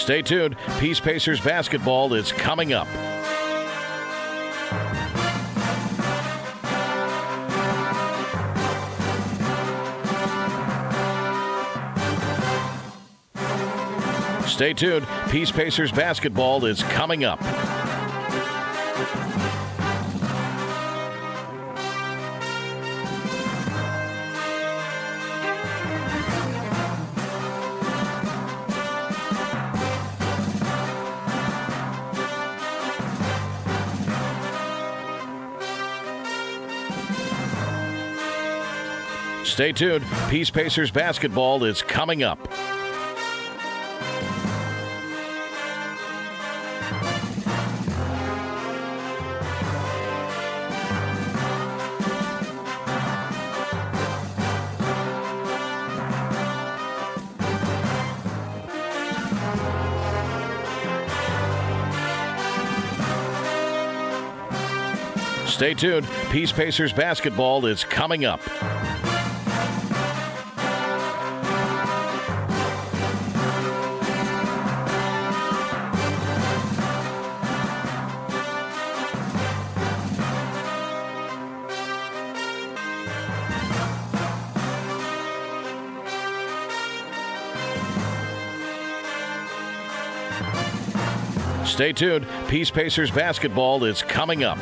Stay tuned. Peace Pacers basketball is coming up. Stay tuned. Peace Pacers basketball is coming up. Stay tuned. Peace Pacers basketball is coming up. Stay tuned. Peace Pacers basketball is coming up. Stay tuned. Peace Pacers basketball is coming up.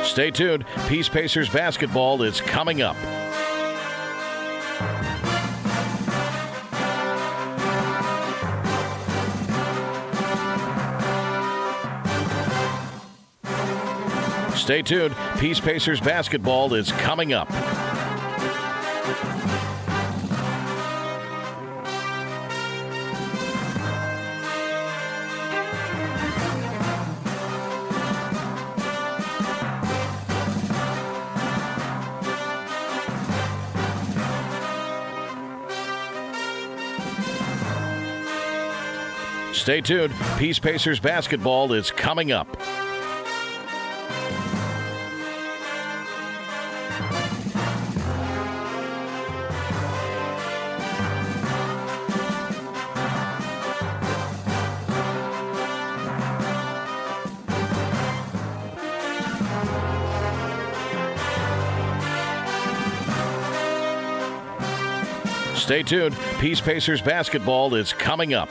Stay tuned. Peace Pacers basketball is coming up. Stay tuned. Peace Pacers basketball is coming up. Stay tuned. Peace Pacers basketball is coming up. Stay tuned. Peace Pacers basketball is coming up.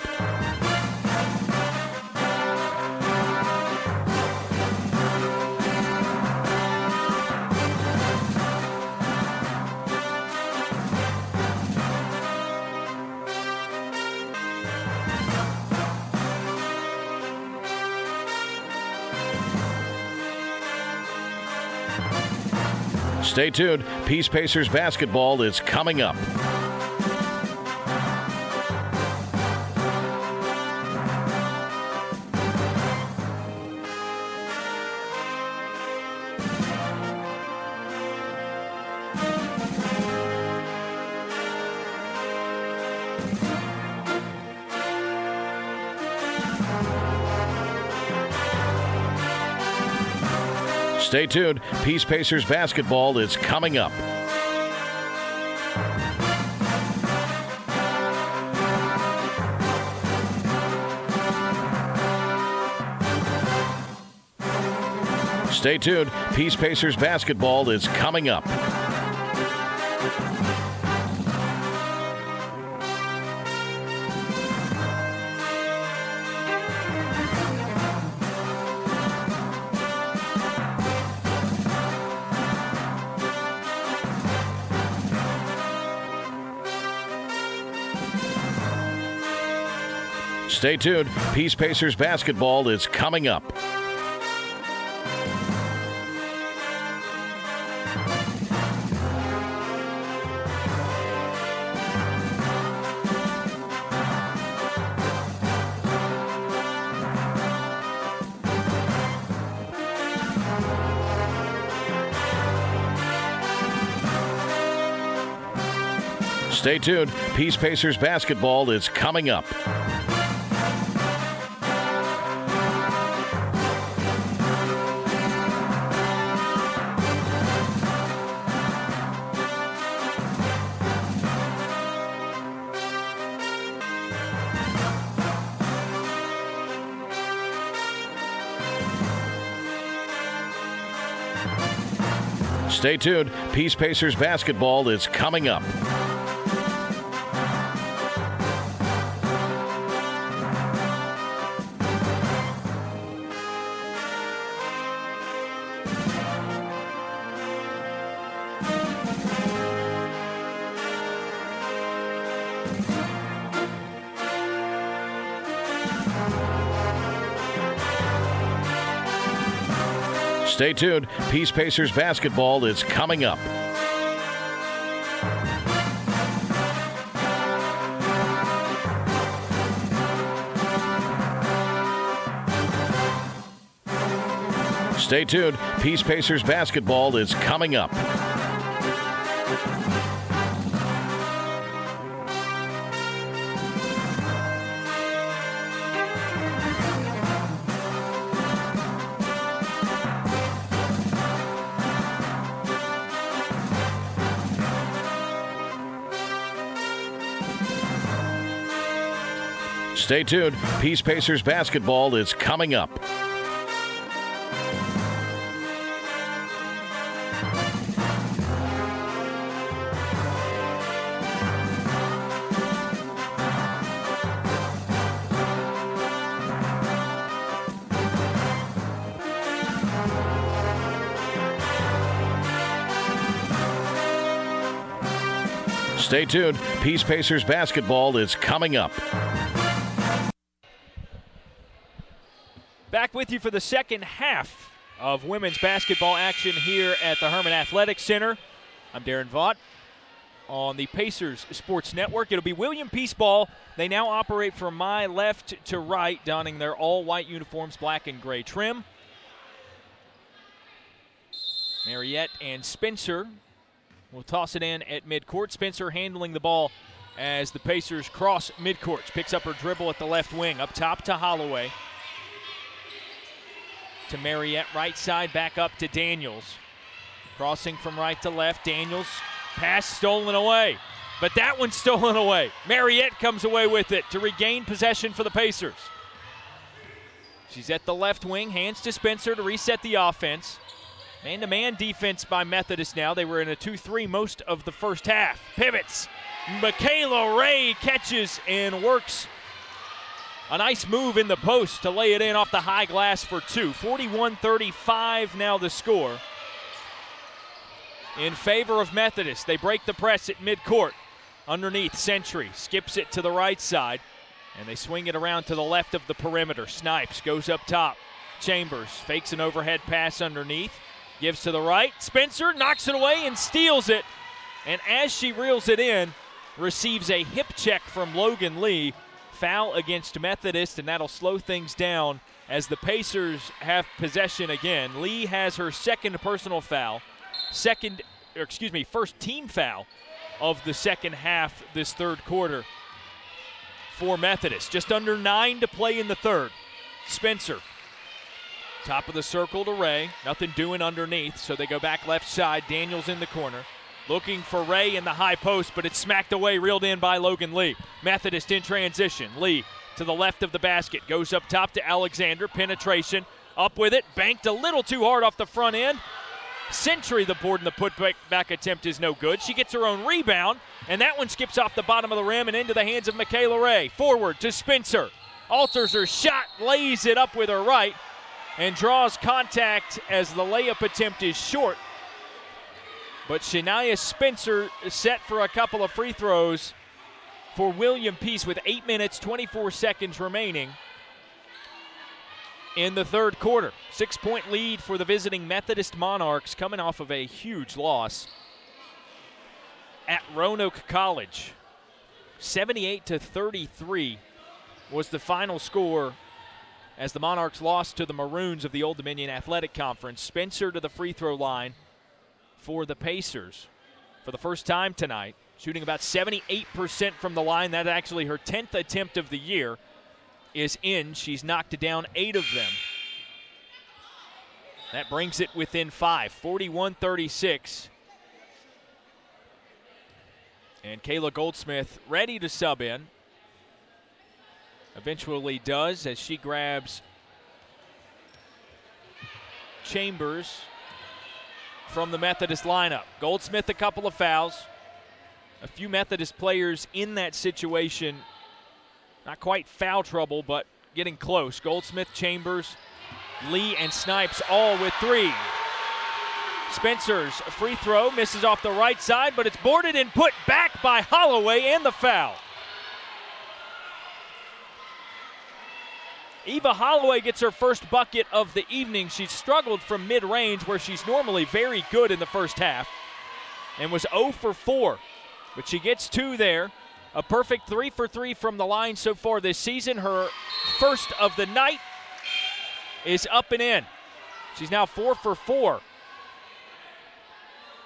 Stay tuned. Peace Pacers basketball is coming up. Stay tuned. Peace Pacers basketball is coming up. Stay tuned. Peace Pacers basketball is coming up. Stay tuned. Peace Pacers basketball is coming up. Stay tuned. Peace Pacers basketball is coming up. Stay tuned. Peace Pacers basketball is coming up. Stay tuned. Peace Pacers basketball is coming up. Stay tuned. Peace Pacers basketball is coming up. Stay tuned. Peace Pacers basketball is coming up. Stay tuned. Peace Pacers basketball is coming up. Back with you for the second half of women's basketball action here at the Herman Athletic Center. I'm Darren Vaught on the Pacers Sports Network. It'll be William Peace ball. They now operate from my left to right, donning their all-white uniforms, black and gray trim. Mariette and Spencer will toss it in at midcourt. Spencer handling the ball as the Pacers cross midcourt. Picks up her dribble at the left wing. Up top to Holloway. To Mariette, right side, back up to Daniels. Crossing from right to left. Daniels, pass stolen away. But that one's stolen away. Mariette comes away with it to regain possession for the Pacers. She's at the left wing, hands to Spencer to reset the offense. Man-to-man defense by Methodist now. They were in a 2-3 most of the first half. Pivots. Michaela Ray catches and works a nice move in the post to lay it in off the high glass for two. 41-35 now the score. In favor of Methodist. They break the press at midcourt. Underneath, Century skips it to the right side, and they swing it around to the left of the perimeter. Snipes goes up top. Chambers fakes an overhead pass underneath. Gives to the right. Spencer knocks it away and steals it. And as she reels it in, receives a hip check from Logan Lee. Foul against Methodist, and that'll slow things down as the Pacers have possession again. Lee has her second personal foul. First team foul of the second half this third quarter for Methodist. Just under 9 to play in the third. Spencer. Top of the circle to Ray. Nothing doing underneath, so they go back left side. Daniels in the corner. Looking for Ray in the high post, but it's smacked away, reeled in by Logan Lee. Methodist in transition. Lee to the left of the basket. Goes up top to Alexander. Penetration. Up with it. Banked a little too hard off the front end. Century, the board, and the putback attempt is no good. She gets her own rebound, and that one skips off the bottom of the rim and into the hands of Michaela Ray. Forward to Spencer. Alters her shot, lays it up with her right, and draws contact as the layup attempt is short. But Shania Spencer is set for a couple of free throws for William Peace with 8 minutes, 24 seconds remaining in the third quarter. 6-point lead for the visiting Methodist Monarchs, coming off of a huge loss at Roanoke College. 78-33 was the final score as the Monarchs lost to the Maroons of the Old Dominion Athletic Conference. Spencer to the free throw line for the Pacers for the first time tonight, shooting about 78% from the line. That's actually her 10th attempt of the year is in. She's knocked down 8 of them. That brings it within 5, 41-36. And Kayla Goldsmith ready to sub in. Eventually does as she grabs Chambers from the Methodist lineup. Goldsmith a couple of fouls. A few Methodist players in that situation. Not quite foul trouble, but getting close. Goldsmith, Chambers, Lee, and Snipes all with 3. Spencer's free throw misses off the right side, but it's boarded and put back by Holloway, and the foul. Eva Holloway gets her first bucket of the evening. She's struggled from mid-range where she's normally very good in the first half and was 0 for 4. But she gets 2 there. A perfect 3 for 3 from the line so far this season. Her first of the night is up and in. She's now 4 for 4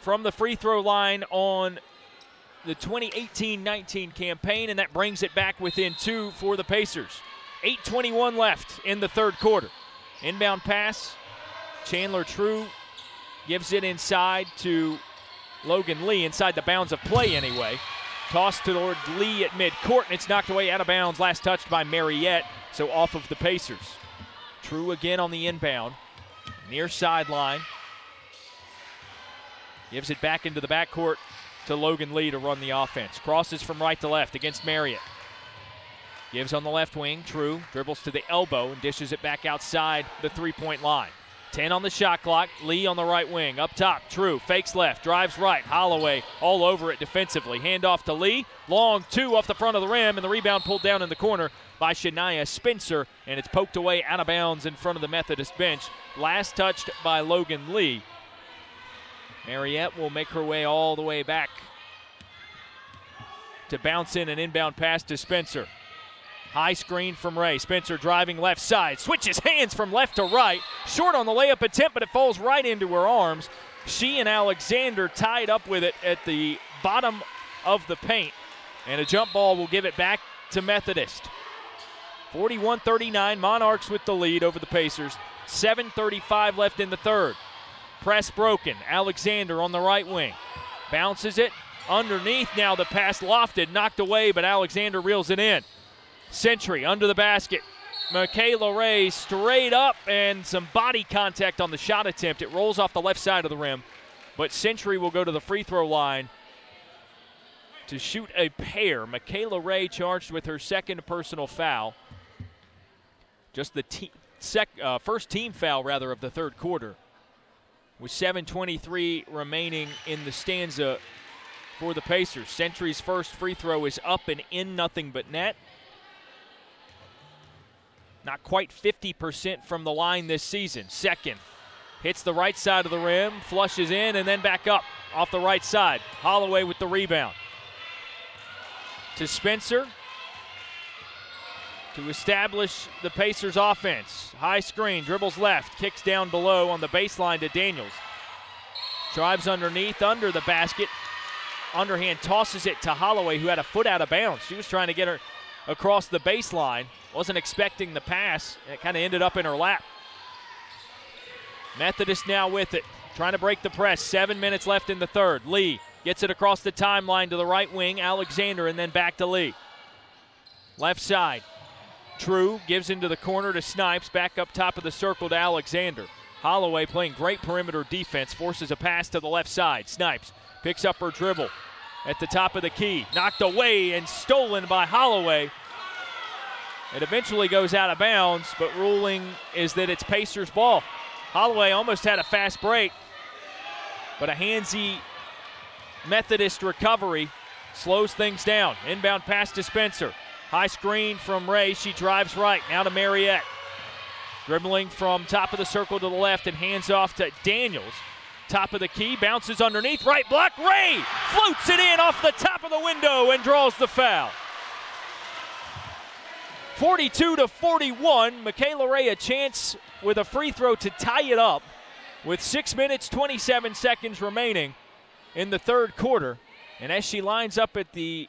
from the free throw line on the 2018-19 campaign, and that brings it back within 2 for the Pacers. 8:21 left in the third quarter. Inbound pass. Chandler True gives it inside to Logan Lee, inside the bounds of play anyway. Tossed toward Lee at midcourt, and it's knocked away out of bounds. Last touched by Mariette, so off of the Pacers. True again on the inbound. Near sideline. Gives it back into the backcourt to Logan Lee to run the offense. Crosses from right to left against Marriott. Gives on the left wing. True dribbles to the elbow and dishes it back outside the three-point line. 10 on the shot clock. Lee on the right wing. Up top, True fakes left, drives right. Holloway all over it defensively. Handoff to Lee. Long 2 off the front of the rim, and the rebound pulled down in the corner by Shania Spencer, and it's poked away out of bounds in front of the Methodist bench. Last touched by Logan Lee. Mariette will make her way all the way back to bounce in an inbound pass to Spencer. High screen from Ray. Spencer driving left side. Switches hands from left to right. Short on the layup attempt, but it falls right into her arms. She and Alexander tied up with it at the bottom of the paint. And a jump ball will give it back to Methodist. 41-39, Monarchs with the lead over the Pacers. 7:35 left in the third. Press broken. Alexander on the right wing. Bounces it underneath. Now the pass lofted, knocked away, but Alexander reels it in. Century under the basket. Michaela Ray straight up, and some body contact on the shot attempt. It rolls off the left side of the rim, but Century will go to the free throw line to shoot a pair. Michaela Ray charged with her second personal foul. Just the first team foul, rather, of the third quarter. With 7:23 remaining in the stanza for the Pacers. Century's first free throw is up and in, nothing but net. Not quite 50% from the line this season. Second, hits the right side of the rim, flushes in, and then back up off the right side. Holloway with the rebound. To Spencer to establish the Pacers offense. High screen, dribbles left, kicks down below on the baseline to Daniels. Drives underneath, under the basket. Underhand tosses it to Holloway, who had a foot out of bounds. She was trying to get her across the baseline. Wasn't expecting the pass. It kind of ended up in her lap. Methodist now with it. Trying to break the press. 7 minutes left in the third. Lee gets it across the timeline to the right wing. Alexander, and then back to Lee. Left side. True gives into the corner to Snipes. Back up top of the circle to Alexander. Holloway playing great perimeter defense. Forces a pass to the left side. Snipes picks up her dribble at the top of the key. Knocked away and stolen by Holloway. It eventually goes out of bounds, but ruling is that it's Pacers ball. Holloway almost had a fast break, but a handsy Methodist recovery slows things down. Inbound pass to Spencer. High screen from Ray. She drives right. Now to Mariette. Dribbling from top of the circle to the left and hands off to Daniels. Top of the key, bounces underneath, right block. Ray floats it in off the top of the window and draws the foul. 42-41, Michaela Ray a chance with a free throw to tie it up with 6 minutes, 27 seconds remaining in the third quarter. And as she lines up at the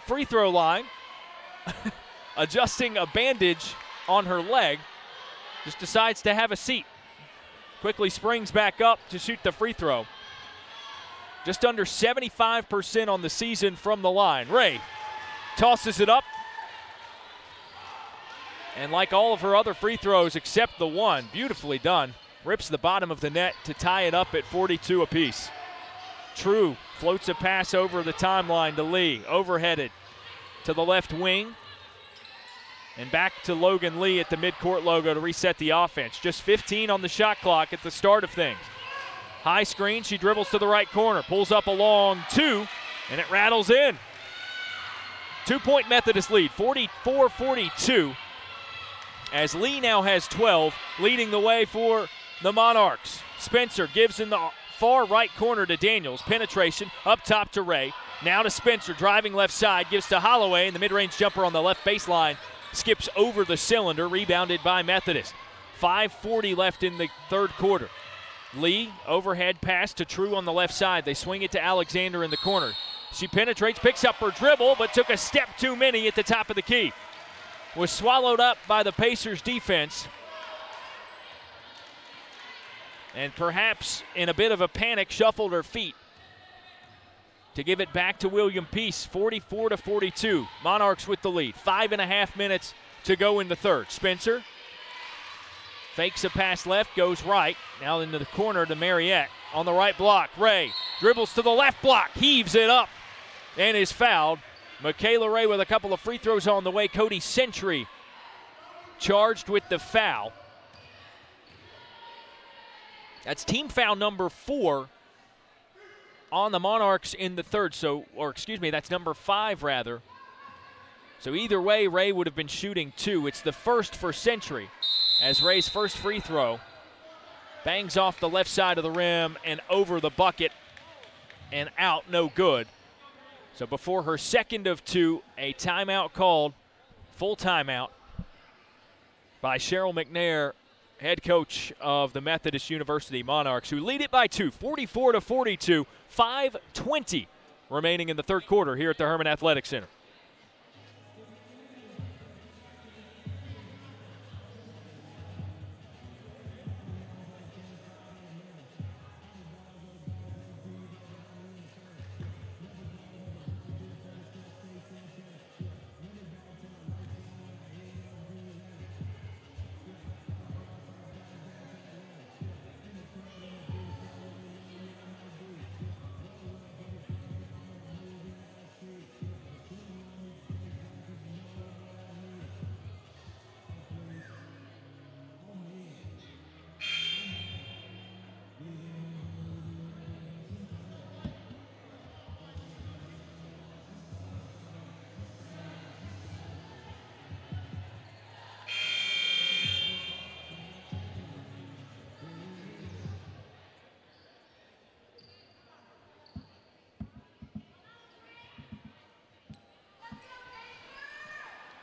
free throw line, adjusting a bandage on her leg, just decides to have a seat. Quickly springs back up to shoot the free throw. Just under 75% on the season from the line. Ray tosses it up. And like all of her other free throws except the one, beautifully done, rips the bottom of the net to tie it up at 42 apiece. True floats a pass over the timeline to Lee, overheaded to the left wing. And back to Logan Lee at the midcourt logo to reset the offense. Just 15 on the shot clock at the start of things. High screen, she dribbles to the right corner, pulls up a long 2, and it rattles in. 2-point Methodist lead, 44-42. As Lee now has 12, leading the way for the Monarchs. Spencer gives in the far right corner to Daniels. Penetration up top to Ray. Now to Spencer, driving left side, gives to Holloway, and the mid-range jumper on the left baseline skips over the cylinder, rebounded by Methodist. 5:40 left in the third quarter. Lee, overhead pass to True on the left side. They swing it to Alexander in the corner. She penetrates, picks up her dribble, but took a step too many at the top of the key. Was swallowed up by the Pacers defense. And perhaps in a bit of a panic, shuffled her feet to give it back to William Peace, 44-42. Monarchs with the lead. 5.5 minutes to go in the third. Spencer fakes a pass left, goes right. Now into the corner to Mariette on the right block. Ray dribbles to the left block, heaves it up, and is fouled. Michaela Ray with a couple of free throws on the way. Cody Sentry charged with the foul. That's team foul number 4 on the Monarchs in the third. That's number 5 rather. So either way, Ray would have been shooting 2. It's the first for Sentry as Ray's first free throw bangs off the left side of the rim and over the bucket and out, no good. So before her second of 2, a timeout called, full timeout by Cheryl McNair, head coach of the Methodist University Monarchs, who lead it by 2, 44-42, 5:20 remaining in the third quarter here at the Herman Athletic Center.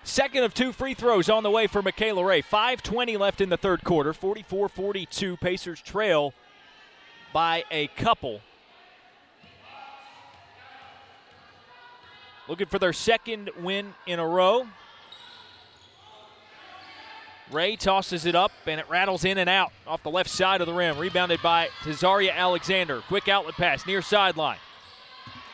Second of 2 free throws on the way for Michaela Ray. 5:20 left in the third quarter. 44-42. Pacers trail by a couple. Looking for their second win in a row. Ray tosses it up, and it rattles in and out off the left side of the rim. Rebounded by Tazaria Alexander. Quick outlet pass near sideline.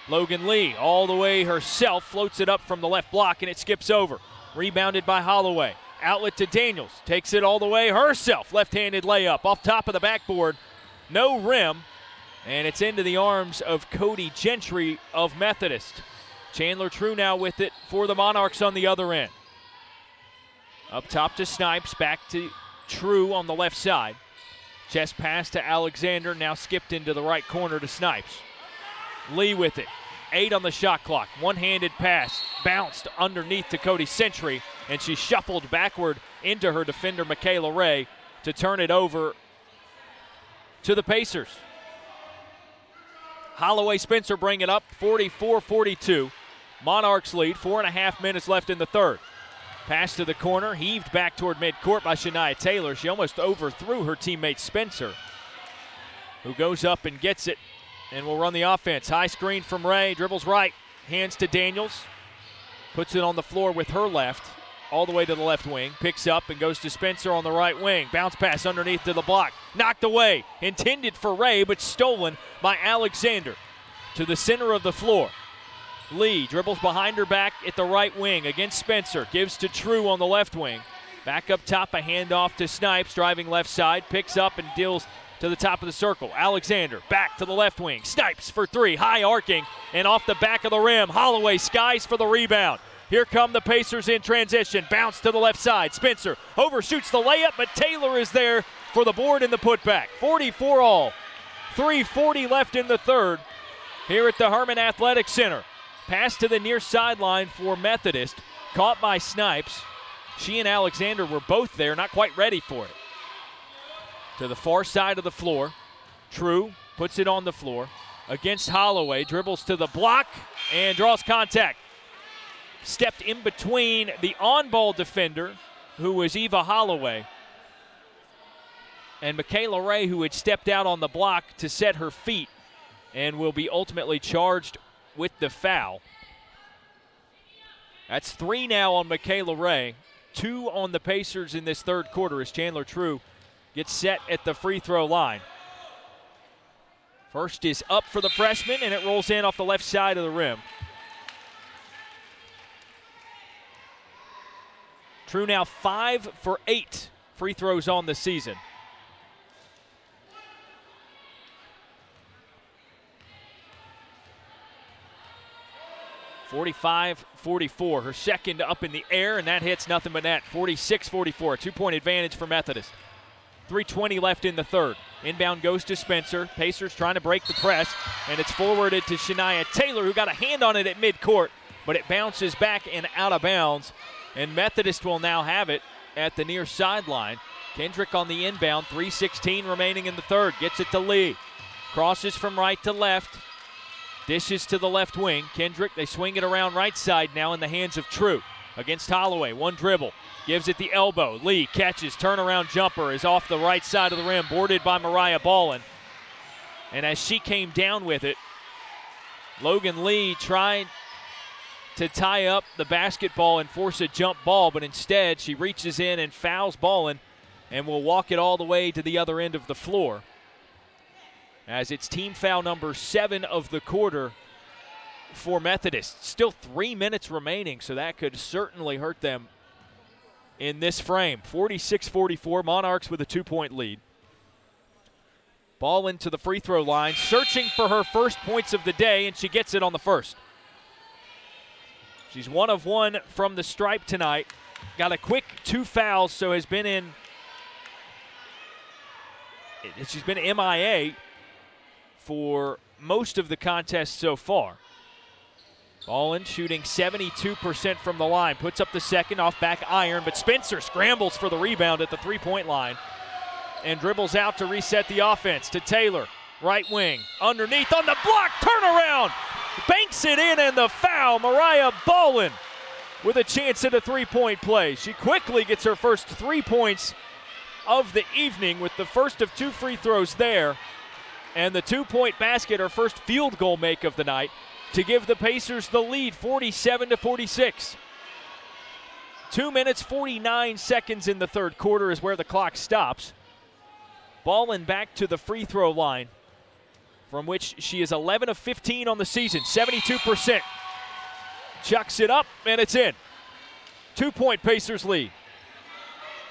Logan Lee all the way herself, floats it up from the left block, and it skips over. Rebounded by Holloway. Outlet to Daniels. Takes it all the way herself. Left-handed layup off top of the backboard. No rim. And it's into the arms of Cody Gentry of Methodist. Chandler True now with it for the Monarchs on the other end. Up top to Snipes. Back to True on the left side. Chest pass to Alexander. Now skipped into the right corner to Snipes. Lee with it. 8 on the shot clock. One-handed pass. Bounced underneath to Cody Sentry, and she shuffled backward into her defender, Michaela Ray, to turn it over to the Pacers. Holloway Spencer bring it up, 44-42. Monarchs lead, 4.5 minutes left in the third. Pass to the corner, heaved back toward midcourt by Shania Taylor. She almost overthrew her teammate Spencer, who goes up and gets it and will run the offense. High screen from Ray, dribbles right, hands to Daniels. Puts it on the floor with her left, all the way to the left wing. Picks up and goes to Spencer on the right wing. Bounce pass underneath to the block. Knocked away. Intended for Ray, but stolen by Alexander. To the center of the floor. Lee dribbles behind her back at the right wing against Spencer. Gives to True on the left wing. Back up top, a handoff to Snipes, driving left side. Picks up and deals to the top of the circle. Alexander back to the left wing. Snipes for 3, high arcing, and off the back of the rim. Holloway skies for the rebound. Here come the Pacers in transition. Bounce to the left side. Spencer overshoots the layup, but Taylor is there for the board and the putback. 44 all. 3:40 left in the third here at the Herman Athletic Center. Pass to the near sideline for Methodist. Caught by Snipes. She and Alexander were both there, not quite ready for it. To the far side of the floor. True puts it on the floor against Holloway. Dribbles to the block and draws contact. Stepped in between the on-ball defender, who was Eva Holloway, And Michaela Ray, who had stepped out on the block to set her feet and will be ultimately charged with the foul. That's 3 now on Michaela Ray, 2 on the Pacers in this third quarter as Chandler True gets set at the free throw line. First is up for the freshman, and it rolls in off the left side of the rim. True now 5 for 8 free throws on the season. (45-44). Her second up in the air, and that hits nothing but net. 46-44. 2-point advantage for Methodist. 3:20 left in the third. Inbound goes to Spencer. Pacers trying to break the press, and it's forwarded to Shania Taylor, who got a hand on it at midcourt, but it bounces back and out of bounds, and Methodist will now have it at the near sideline. Kendrick on the inbound, 3:16 remaining in the third. Gets it to Lee. Crosses from right to left. Dishes to the left wing. Kendrick, they swing it around right side now in the hands of True. Against Holloway, one dribble. Gives it the elbow. Lee catches, turnaround jumper is off the right side of the rim, boarded by Mariah Ballin. And as she came down with it, Logan Lee tried to tie up the basketball and force a jump ball, but instead she reaches in and fouls Ballin and will walk it all the way to the other end of the floor. As it's team foul number 7 of the quarter for Methodist. Still 3 minutes remaining, so that could certainly hurt them in this frame. 46-44, Monarchs with a 2-point lead. Ball into the free throw line, searching for her first points of the day, and she gets it on the first. She's 1 of 1 from the stripe tonight. Got a quick 2 fouls, so she's been MIA for most of the contest so far. Ballin shooting 72% from the line. Puts up the second off back iron, but Spencer scrambles for the rebound at the 3-point line and dribbles out to reset the offense to Taylor. Right wing, underneath on the block, turnaround. Banks it in and the foul. Mariah Ballin with a chance at a 3-point play. She quickly gets her first 3 points of the evening with the first of 2 free throws there. And the 2-point basket, her first field goal make of the night, to give the Pacers the lead, 47-46. 2 minutes, 49 seconds in the third quarter is where the clock stops. Ballin back to the free throw line, from which she is 11 of 15 on the season, 72%. Chucks it up, and it's in. 2-point Pacers lead.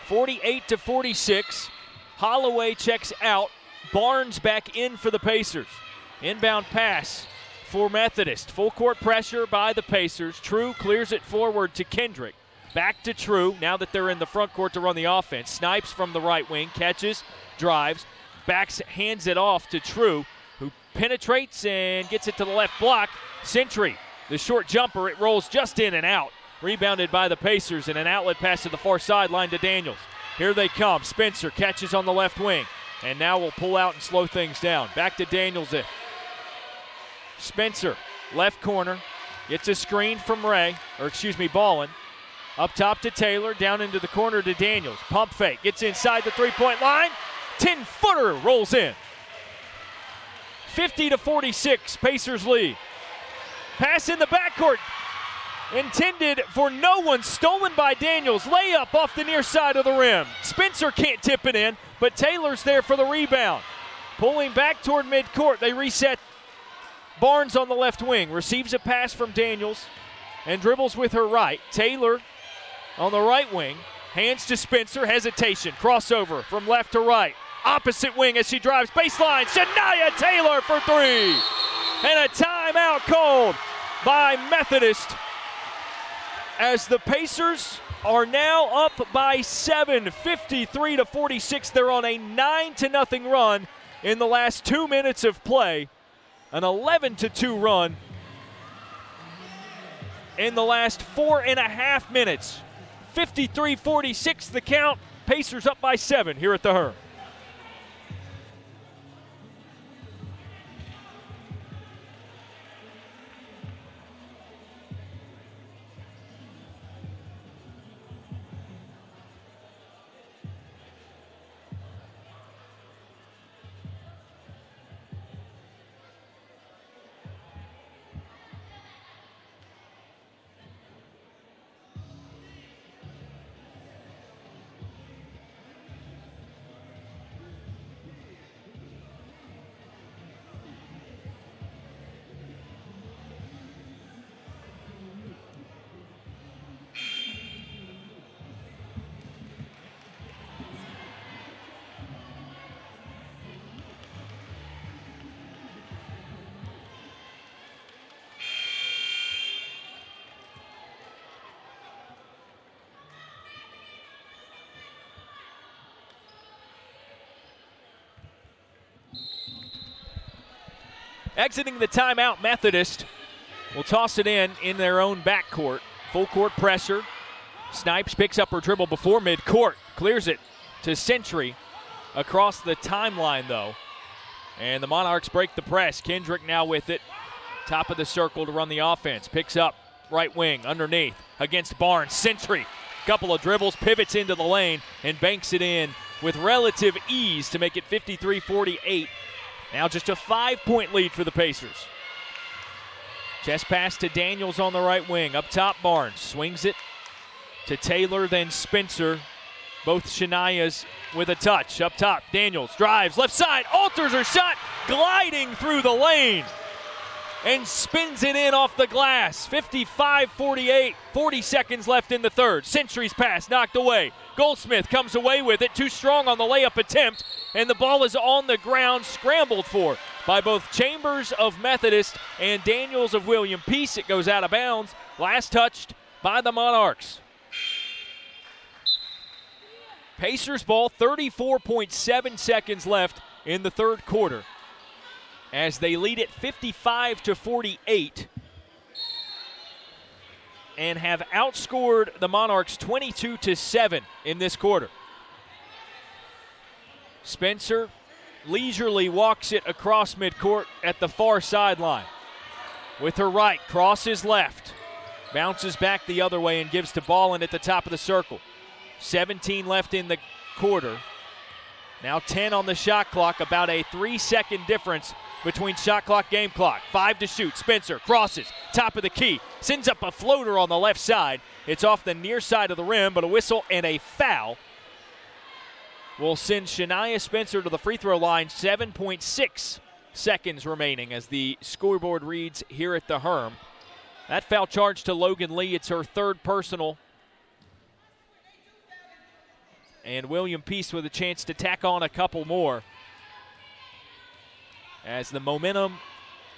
48-46. Holloway checks out. Barnes back in for the Pacers. Inbound pass for Methodist. Full court pressure by the Pacers. True clears it forward to Kendrick. Back to True now that they're in the front court to run the offense. Snipes from the right wing, catches, drives, hands it off to True, who penetrates and gets it to the left block. Sentry, the short jumper, it rolls just in and out. Rebounded by the Pacers, and an outlet pass to the far sideline to Daniels. Here they come. Spencer catches on the left wing. And now we'll pull out and slow things down. Back to Daniels. Spencer, left corner, gets a screen from Ballin. Up top to Taylor, down into the corner to Daniels. Pump fake, gets inside the 3-point line. 10-footer rolls in. 50-46, Pacers lead. Pass in the backcourt. Intended for no one, stolen by Daniels. Layup off the near side of the rim. Spencer can't tip it in, but Taylor's there for the rebound. Pulling back toward midcourt, they reset. Barnes on the left wing, receives a pass from Daniels and dribbles with her right. Taylor on the right wing, hands to Spencer, hesitation, crossover from left to right. Opposite wing as she drives, baseline, Shania Taylor for 3. And a timeout called by Methodist, as the Pacers are now up by 7, 53-46. They're on a 9-0 run in the last 2 minutes of play. An 11-2 run in the last 4.5 minutes. 53-46 the count. Pacers up by 7 here at the Her. Exiting the timeout, Methodist will toss it in their own backcourt. Full court pressure. Snipes picks up her dribble before midcourt. Clears it to Century across the timeline, though. And the Monarchs break the press. Kendrick now with it. Top of the circle to run the offense. Picks up right wing underneath against Barnes. Century, couple of dribbles, pivots into the lane, and banks it in with relative ease to make it 53-48. Now just a 5-point lead for the Pacers. Chest pass to Daniels on the right wing. Up top, Barnes swings it to Taylor, then Spencer. Both Shania's with a touch. Up top, Daniels drives, left side, alters her shot, gliding through the lane, and spins it in off the glass. 55-48, 40 seconds left in the third. Century's pass knocked away. Goldsmith comes away with it, too strong on the layup attempt, and the ball is on the ground, scrambled for by both Chambers of Methodist and Daniels of William Peace. It goes out of bounds. Last touched by the Monarchs. Pacers ball, 34.7 seconds left in the third quarter, as they lead it 55-48 and have outscored the Monarchs 22-7 in this quarter. Spencer leisurely walks it across midcourt at the far sideline. With her right, crosses left, bounces back the other way and gives to Ballin at the top of the circle. 17 left in the quarter. Now 10 on the shot clock, about a 3-second difference between shot clock, game clock. 5 to shoot. Spencer crosses, top of the key, sends up a floater on the left side. It's off the near side of the rim, but a whistle and a foul will send Shania Spencer to the free throw line. 7.6 seconds remaining as the scoreboard reads here at the Herm. That foul charge to Logan Lee. It's her third personal. And William Peace with a chance to tack on a couple more, as the momentum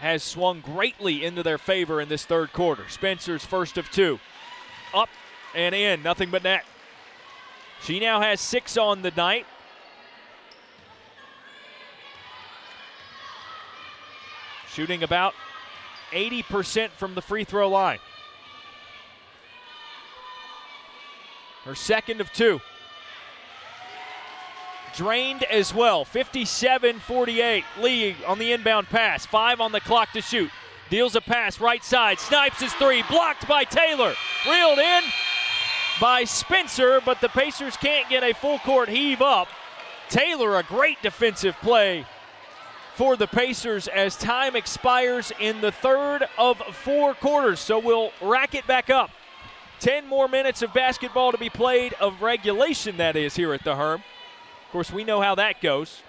has swung greatly into their favor in this third quarter. Spencer's first of 2. Up and in, nothing but net. She now has 6 on the night. Shooting about 80% from the free throw line. Her second of 2. Drained as well. 57-48. Lee on the inbound pass. 5 on the clock to shoot. Deals a pass right side. Snipes his 3. Blocked by Taylor. Reeled in by Spencer, but the Pacers can't get a full court heave up. Taylor, a great defensive play for the Pacers as time expires in the third of 4 quarters. So we'll rack it back up. 10 more minutes of basketball to be played, of regulation that is, here at the Herm. Of course, we know how that goes.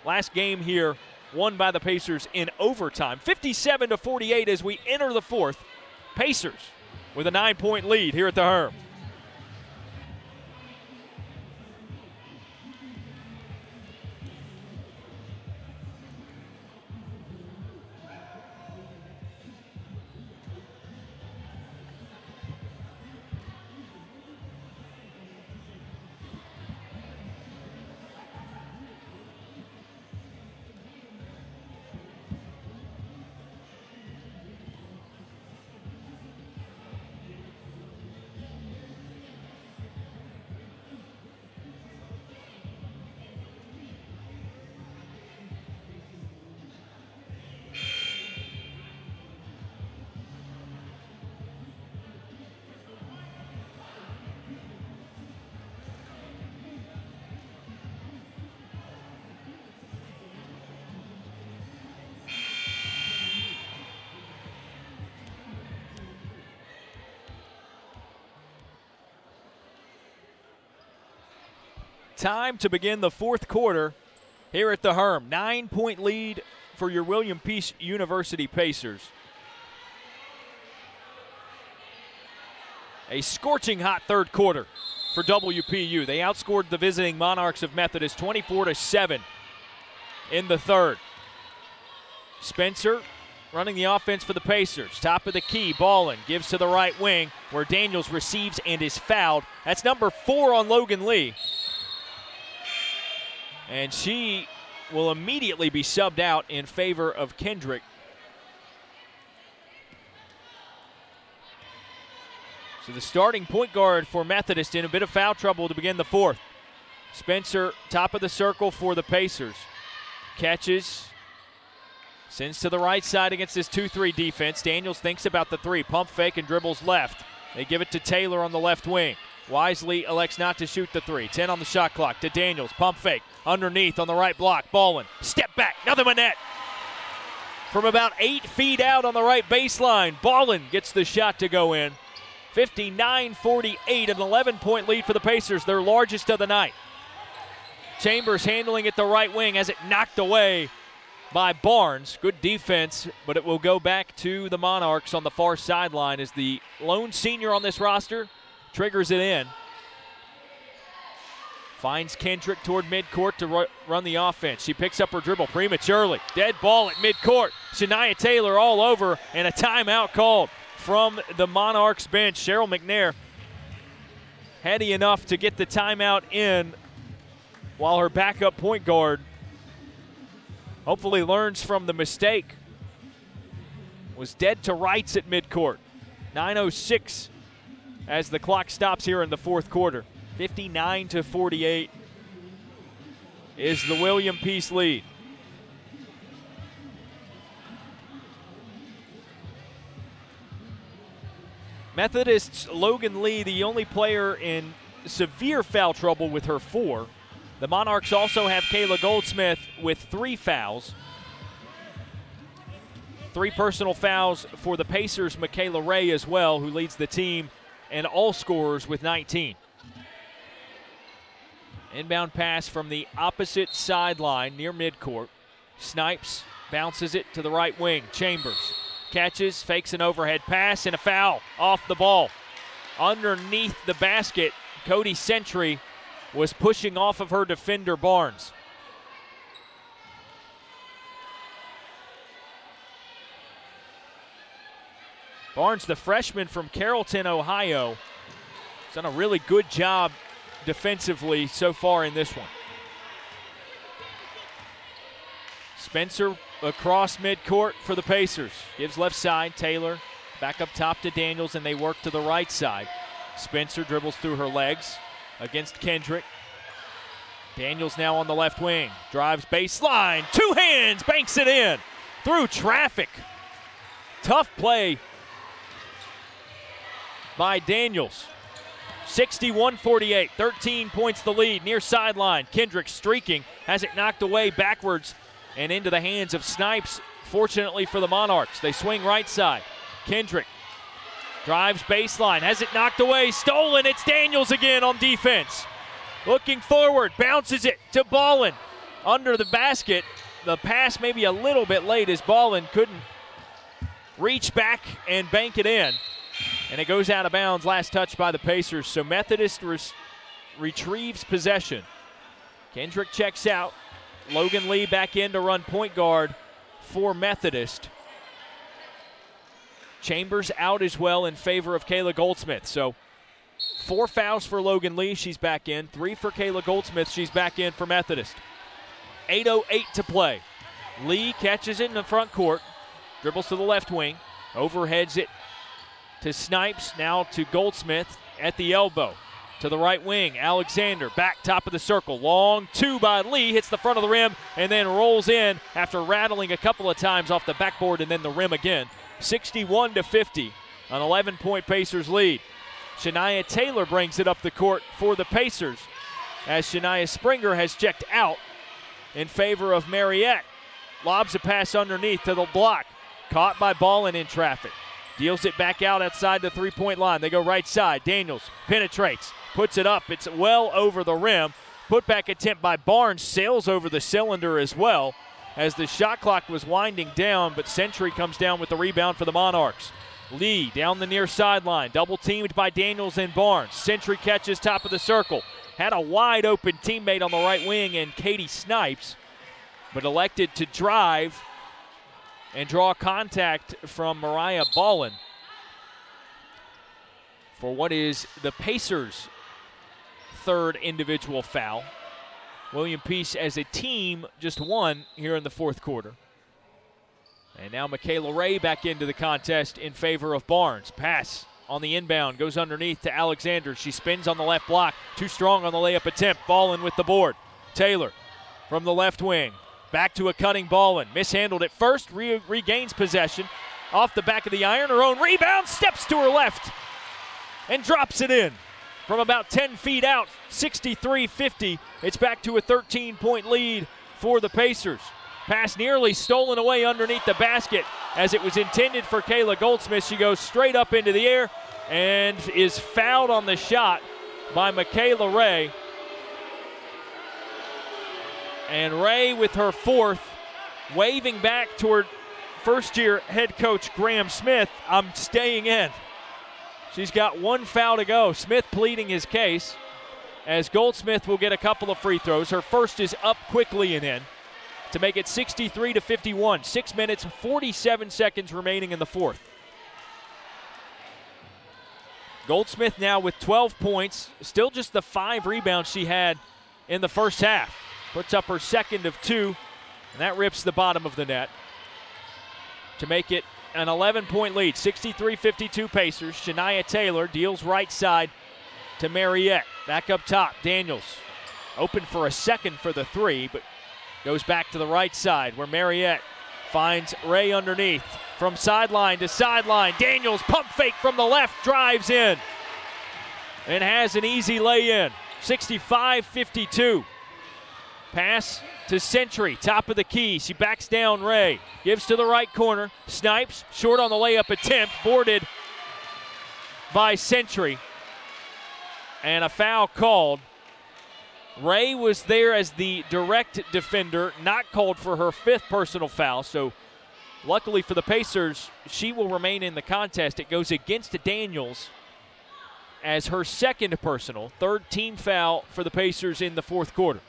Last game here won by the Pacers in overtime. 57-48 as we enter the fourth. Pacers with a 9-point lead here at the Herm. Time to begin the fourth quarter here at the Herm. 9-point lead for your William Peace University Pacers. A scorching hot third quarter for WPU. They outscored the visiting Monarchs of Methodist 24-7 in the third. Spencer running the offense for the Pacers. Top of the key, Ballin gives to the right wing where Daniels receives and is fouled. That's number 4 on Logan Lee. And she will immediately be subbed out in favor of Kendrick So the starting point guard for Methodist in a bit of foul trouble to begin the fourth. Spencer, top of the circle for the Pacers. Catches, sends to the right side against this 2-3 defense. Daniels thinks about the three, pump fake and dribbles left. They give it to Taylor on the left wing. Wisely elects not to shoot the three. 10 on the shot clock to Daniels, pump fake, underneath on the right block. Ballin, step back, nothing but net. From about 8 feet out on the right baseline, Ballin gets the shot to go in. 59-48, an 11-point lead for the Pacers, their largest of the night. Chambers handling it the right wing, has it knocked away by Barnes. Good defense, but it will go back to the Monarchs on the far sideline as the lone senior on this roster triggers it in. Finds Kendrick toward midcourt to run the offense. She picks up her dribble prematurely. Dead ball at midcourt. Shania Taylor all over, and a timeout called from the Monarchs bench. Cheryl McNair heady enough to get the timeout in while her backup point guard hopefully learns from the mistake. Was dead to rights at midcourt. 9:06 as the clock stops here in the fourth quarter. 59-48 is the William Peace lead. Methodist's Logan Lee, the only player in severe foul trouble with her 4. The Monarchs also have Kayla Goldsmith with 3 fouls. 3 personal fouls for the Pacers, Michaela Ray as well, who leads the team and all scorers with 19. Inbound pass from the opposite sideline near midcourt. Snipes bounces it to the right wing. Chambers catches, fakes an overhead pass, and a foul off the ball. Underneath the basket, Cody Sentry was pushing off of her defender, Barnes. Barnes, the freshman from Carrollton, Ohio, has done a really good job defensively so far in this one. Spencer across midcourt for the Pacers. Gives left side, Taylor back up top to Daniels, and they work to the right side. Spencer dribbles through her legs against Kendrick. Daniels now on the left wing. Drives baseline, 2 hands, banks it in through traffic. Tough play by Daniels. 61-48, 13 points the lead, near sideline. Kendrick streaking, has it knocked away backwards and into the hands of Snipes, fortunately for the Monarchs. They swing right side. Kendrick drives baseline, has it knocked away, stolen. It's Daniels again on defense. Looking forward, bounces it to Ballin under the basket. The pass maybe a little bit late as Ballin couldn't reach back and bank it in. And it goes out of bounds, last touch by the Pacers. So Methodist retrieves possession. Kendrick checks out. Logan Lee back in to run point guard for Methodist. Chambers out as well in favor of Kayla Goldsmith. So 4 fouls for Logan Lee, she's back in. 3 for Kayla Goldsmith, she's back in for Methodist. 8:08 to play. Lee catches it in the front court. Dribbles to the left wing. Overheads it to Snipes, now to Goldsmith at the elbow. To the right wing, Alexander, back top of the circle. Long 2 by Lee, hits the front of the rim, and then rolls in after rattling a couple of times off the backboard and then the rim again. 61-50, an 11-point Pacers lead. Shania Taylor brings it up the court for the Pacers as Shania Springer has checked out in favor of Mariette. Lobs a pass underneath to the block. Caught by Ballin in traffic. Deals it back out outside the three-point line. They go right side. Daniels penetrates, puts it up. It's well over the rim. Putback attempt by Barnes sails over the cylinder as well as the shot clock was winding down, but Sentry comes down with the rebound for the Monarchs. Lee down the near sideline, double teamed by Daniels and Barnes. Sentry catches top of the circle. Had a wide open teammate on the right wing in Katie Snipes, but elected to drive and draw contact from Mariah Ballin for what is the Pacers' 3rd individual foul. William Peace as a team just 1 here in the 4th quarter. And now Michaela Ray back into the contest in favor of Barnes. Pass on the inbound, goes underneath to Alexander. She spins on the left block, too strong on the layup attempt. Ballin with the board. Taylor from the left wing, back to a cutting Ballin. Mishandled at first, regains possession. Off the back of the iron, her own rebound, steps to her left and drops it in. From about 10 feet out, 63-50. It's back to a 13-point lead for the Pacers. Pass nearly stolen away underneath the basket as it was intended for Kayla Goldsmith. She goes straight up into the air and is fouled on the shot by Michaela Ray. And Ray with her fourth, waving back toward first-year head coach Graham Smith. I'm staying in. She's got one foul to go. Smith pleading his case as Goldsmith will get a couple of free throws. Her first is up quickly and in to make it 63-51. 6 minutes, 47 seconds remaining in the fourth. Goldsmith now with 12 points, still just the 5 rebounds she had in the first half. Puts up her second of 2, and that rips the bottom of the net to make it an 11-point lead. 63-52 Pacers. Shania Taylor deals right side to Mariette. Back up top, Daniels open for a second for the 3, but goes back to the right side where Mariette finds Ray underneath. From sideline to sideline, Daniels pump fake from the left, drives in and has an easy lay-in. 65-52. Pass to Century, top of the key. She backs down Ray, gives to the right corner, snipes, short on the layup attempt, boarded by Century. And a foul called. Ray was there as the direct defender, not called for her 5th personal foul. So luckily for the Pacers, she will remain in the contest. It goes against Daniels as her 2nd personal, 3rd team foul for the Pacers in the fourth quarter.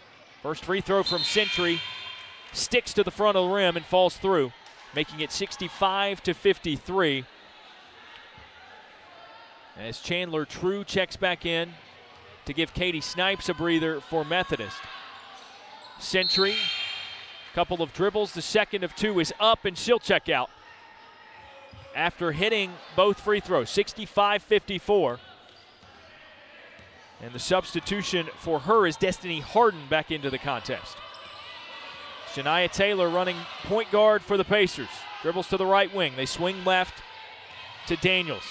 First free throw from Century sticks to the front of the rim and falls through, making it 65-53. As Chandler True checks back in to give Katie Snipes a breather for Methodist. Century, couple of dribbles, the second of 2 is up, and she'll check out after hitting both free throws. 65-54. And the substitution for her is Destiny Harden back into the contest. Shania Taylor running point guard for the Pacers. Dribbles to the right wing. They swing left to Daniels.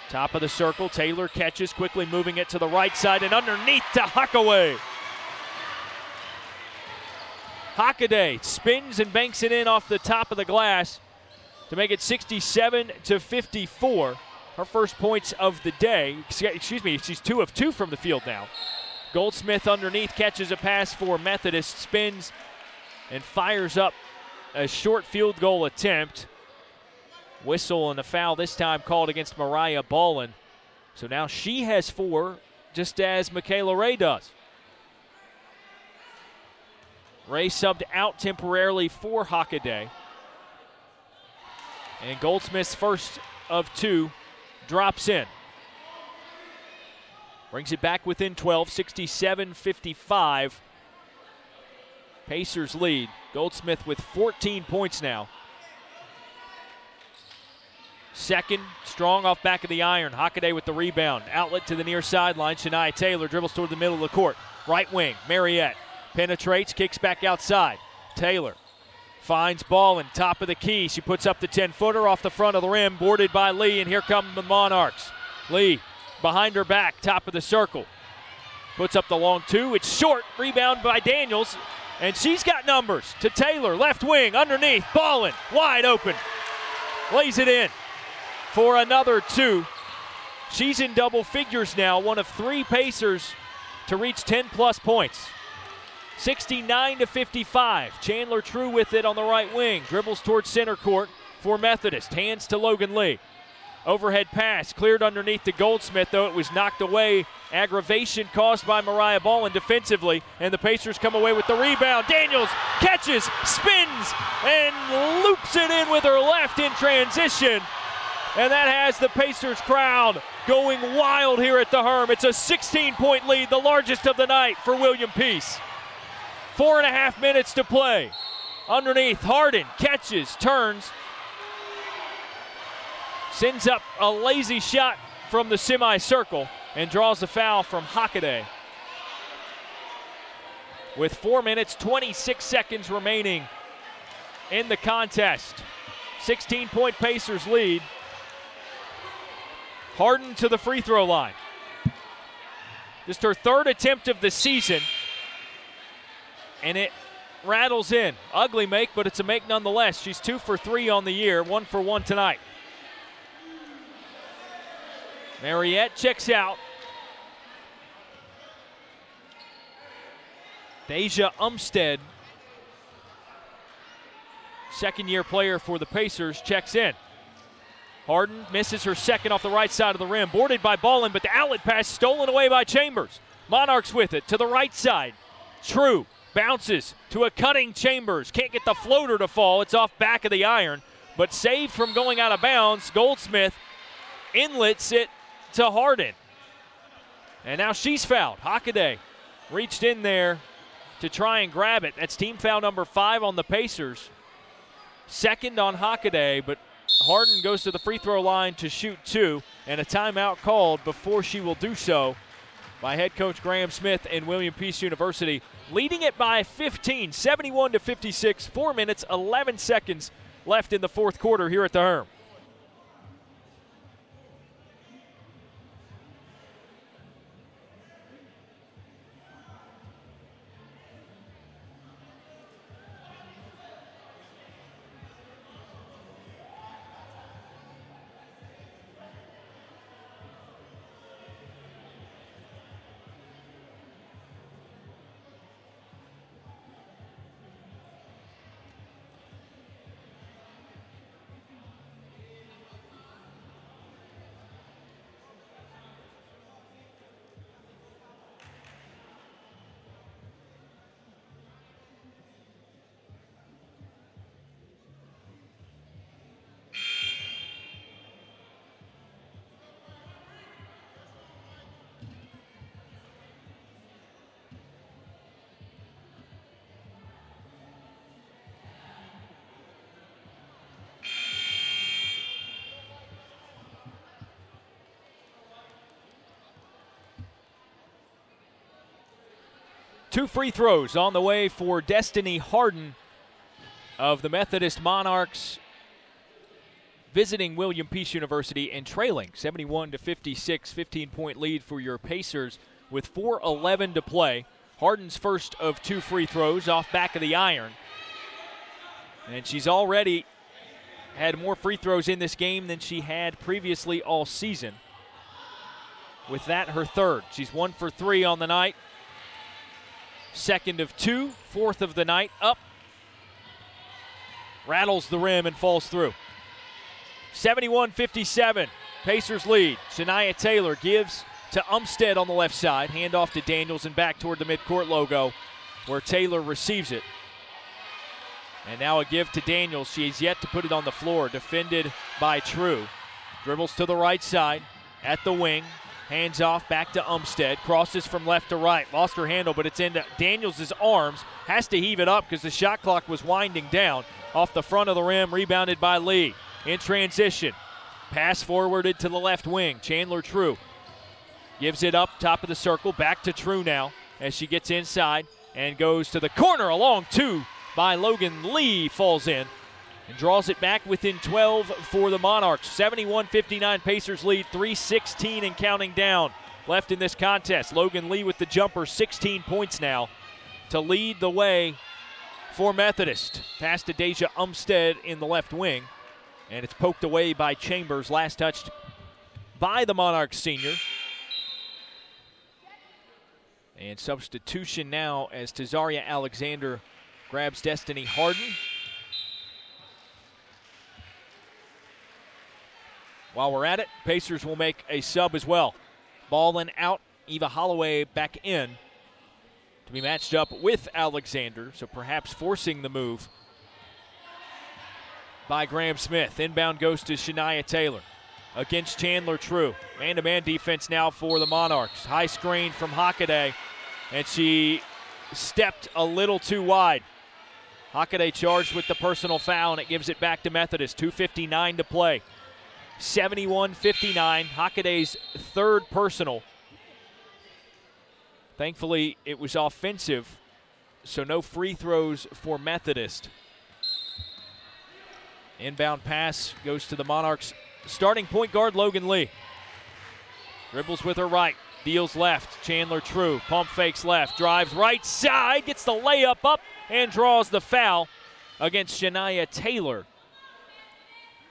Top of the circle, Taylor catches, quickly moving it to the right side and underneath to Hockaday. Hockaday spins and banks it in off the top of the glass to make it 67-54. Her first points of the day. Excuse me, she's 2 of 2 from the field now. Goldsmith underneath catches a pass for Methodist, spins and fires up a short field goal attempt. Whistle and a foul this time called against Mariah Ballin. So now she has 4, just as Michaela Ray does. Ray subbed out temporarily for Hockaday. And Goldsmith's first of 2 drops in. Brings it back within 12, 67-55. Pacers lead. Goldsmith with 14 points now. Second, strong off back of the iron. Hockaday with the rebound. Outlet to the near sideline. Shania Taylor dribbles toward the middle of the court. Right wing, Mariette penetrates, kicks back outside. Taylor finds Ballin, top of the key. She puts up the 10-footer off the front of the rim, boarded by Lee, and here come the Monarchs. Lee behind her back, top of the circle. Puts up the long 2. It's short, rebound by Daniels, and she's got numbers to Taylor, left wing, underneath, Ballin, wide open. Lays it in for another 2. She's in double figures now, one of 3 Pacers to reach 10-plus points. 69-55. Chandler True with it on the right wing. Dribbles towards center court for Methodist. Hands to Logan Lee. Overhead pass cleared underneath to Goldsmith, though it was knocked away. Aggravation caused by Mariah Ballin defensively, and the Pacers come away with the rebound. Daniels catches, spins, and loops it in with her left in transition. And that has the Pacers crowd going wild here at the Herm. It's a 16-point lead, the largest of the night for William Peace. 4.5 minutes to play. Underneath, Harden catches, turns, sends up a lazy shot from the semicircle and draws a foul from Hockaday. With 4 minutes, 26 seconds remaining in the contest. 16-point Pacers lead. Harden to the free throw line. Just her third attempt of the season, and it rattles in. Ugly make, but it's a make nonetheless. She's 2 for 3 on the year, 1 for 1 tonight. Mariette checks out. Deja Umstead, second-year player for the Pacers, checks in. Harden misses her second off the right side of the rim. Boarded by Ballin, but the outlet pass stolen away by Chambers. Monarchs with it to the right side. True bounces to a cutting Chambers. Can't get the floater to fall. It's off back of the iron, but saved from going out of bounds. Goldsmith inlets it to Harden. And now she's fouled. Hockaday reached in there to try and grab it. That's team foul number 5 on the Pacers. Second on Hockaday, but Harden goes to the free throw line to shoot 2, and a timeout called before she will do so by head coach Graham Smith and William Peace University, leading it by 15, 71-56, 4 minutes, 11 seconds left in the fourth quarter here at the Herm. Two free throws on the way for Destiny Harden of the Methodist Monarchs, visiting William Peace University and trailing 71-56, 15-point lead for your Pacers with 4:11 to play. Harden's first of 2 free throws off back of the iron. And she's already had more free throws in this game than she had previously all season. With that, her third. She's 1 for 3 on the night. Second of 2, fourth of the night, up. Rattles the rim and falls through. 71-57, Pacers lead. Shania Taylor gives to Umstead on the left side. Handoff to Daniels and back toward the midcourt logo where Taylor receives it. And now a give to Daniels. She has yet to put it on the floor. Defended by True. Dribbles to the right side at the wing. Hands off back to Umstead. Crosses from left to right. Lost her handle, but it's into Daniels' arms. Has to heave it up because the shot clock was winding down. Off the front of the rim, rebounded by Lee. In transition. Pass forwarded to the left wing. Chandler True gives it up top of the circle. Back to True now as she gets inside and goes to the corner. A long 2 by Logan Lee falls in and draws it back within 12 for the Monarchs. 71-59 Pacers lead, 3:16 and counting down left in this contest. Logan Lee with the jumper, 16 points now to lead the way for Methodist. Pass to Deja Umstead in the left wing, and it's poked away by Chambers, last touched by the Monarchs senior. And substitution now as Tazaria Alexander grabs Destiny Harden. While we're at it, Pacers will make a sub as well. Ballin out, Eva Holloway back in to be matched up with Alexander, so perhaps forcing the move by Graham Smith. Inbound goes to Shania Taylor against Chandler True. Man-to-man defense now for the Monarchs. High screen from Hockaday, and she stepped a little too wide. Hockaday charged with the personal foul, and it gives it back to Methodist. 2:59 to play. 71-59. Hackaday's third personal. Thankfully, it was offensive, so no free throws for Methodist. Inbound pass goes to the Monarchs' starting point guard, Logan Lee. Dribbles with her right, deals left. Chandler True, pump fakes left, drives right side, gets the layup up, and draws the foul against Shania Taylor.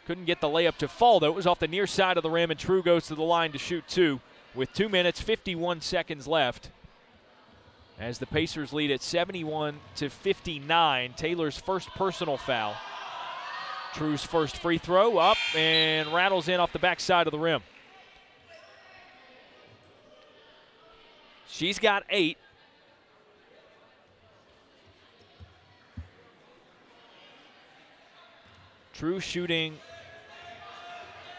Couldn't get the layup to fall, though. It was off the near side of the rim, and True goes to the line to shoot two with 2 minutes, 51 seconds left. As the Pacers lead at 71-59, Taylor's first personal foul. True's first free throw up and rattles in off the backside of the rim. She's got 8. True shooting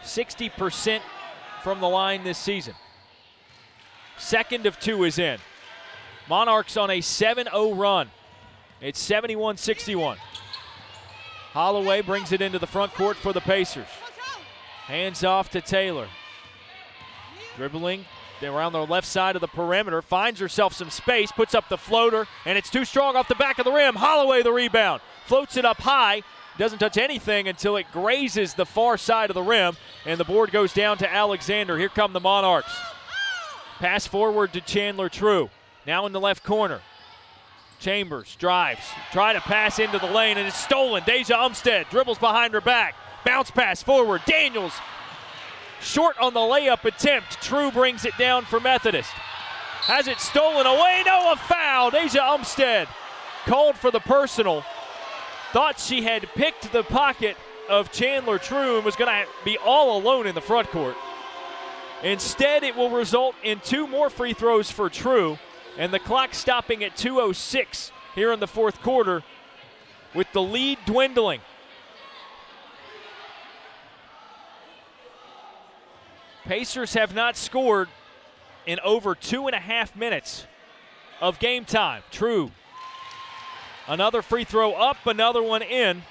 60% from the line this season. Second of 2 is in. Monarchs on a 7-0 run. It's 71-61. Holloway brings it into the front court for the Pacers. Hands off to Taylor. Dribbling around the left side of the perimeter. Finds herself some space. Puts up the floater. And it's too strong off the back of the rim. Holloway the rebound. Floats it up high. Doesn't touch anything until it grazes the far side of the rim. And the board goes down to Alexander. Here come the Monarchs. Pass forward to Chandler True. Now in the left corner. Chambers drives. Try to pass into the lane, and it's stolen. Deja Umstead dribbles behind her back. Bounce pass forward. Daniels short on the layup attempt. True brings it down for Methodist. Has it stolen away? No, a foul. Deja Umstead called for the personal. Thought she had picked the pocket of Chandler True and was going to be all alone in the front court. Instead, it will result in 2 more free throws for True. And the clock stopping at 2:06 here in the fourth quarter with the lead dwindling. Pacers have not scored in over 2.5 minutes of game time. True. Another free throw up, another one in.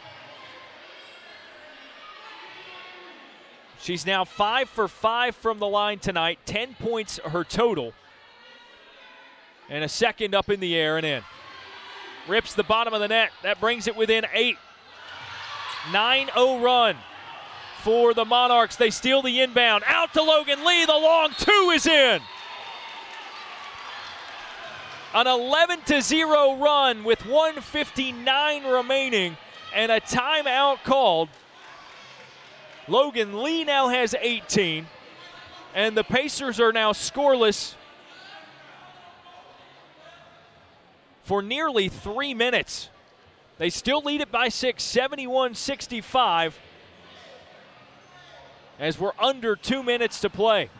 She's now 5 for 5 from the line tonight, 10 points her total. And a second up in the air and in. Rips the bottom of the net. That brings it within 8. 9-0 run for the Monarchs. They steal the inbound. Out to Logan Lee. The long 2 is in. An 11-0 run with 1:59 remaining and a timeout called. Logan Lee now has 18. And the Pacers are now scoreless for nearly 3 minutes. They still lead it by 6, 71-65, as we're under 2 minutes to play.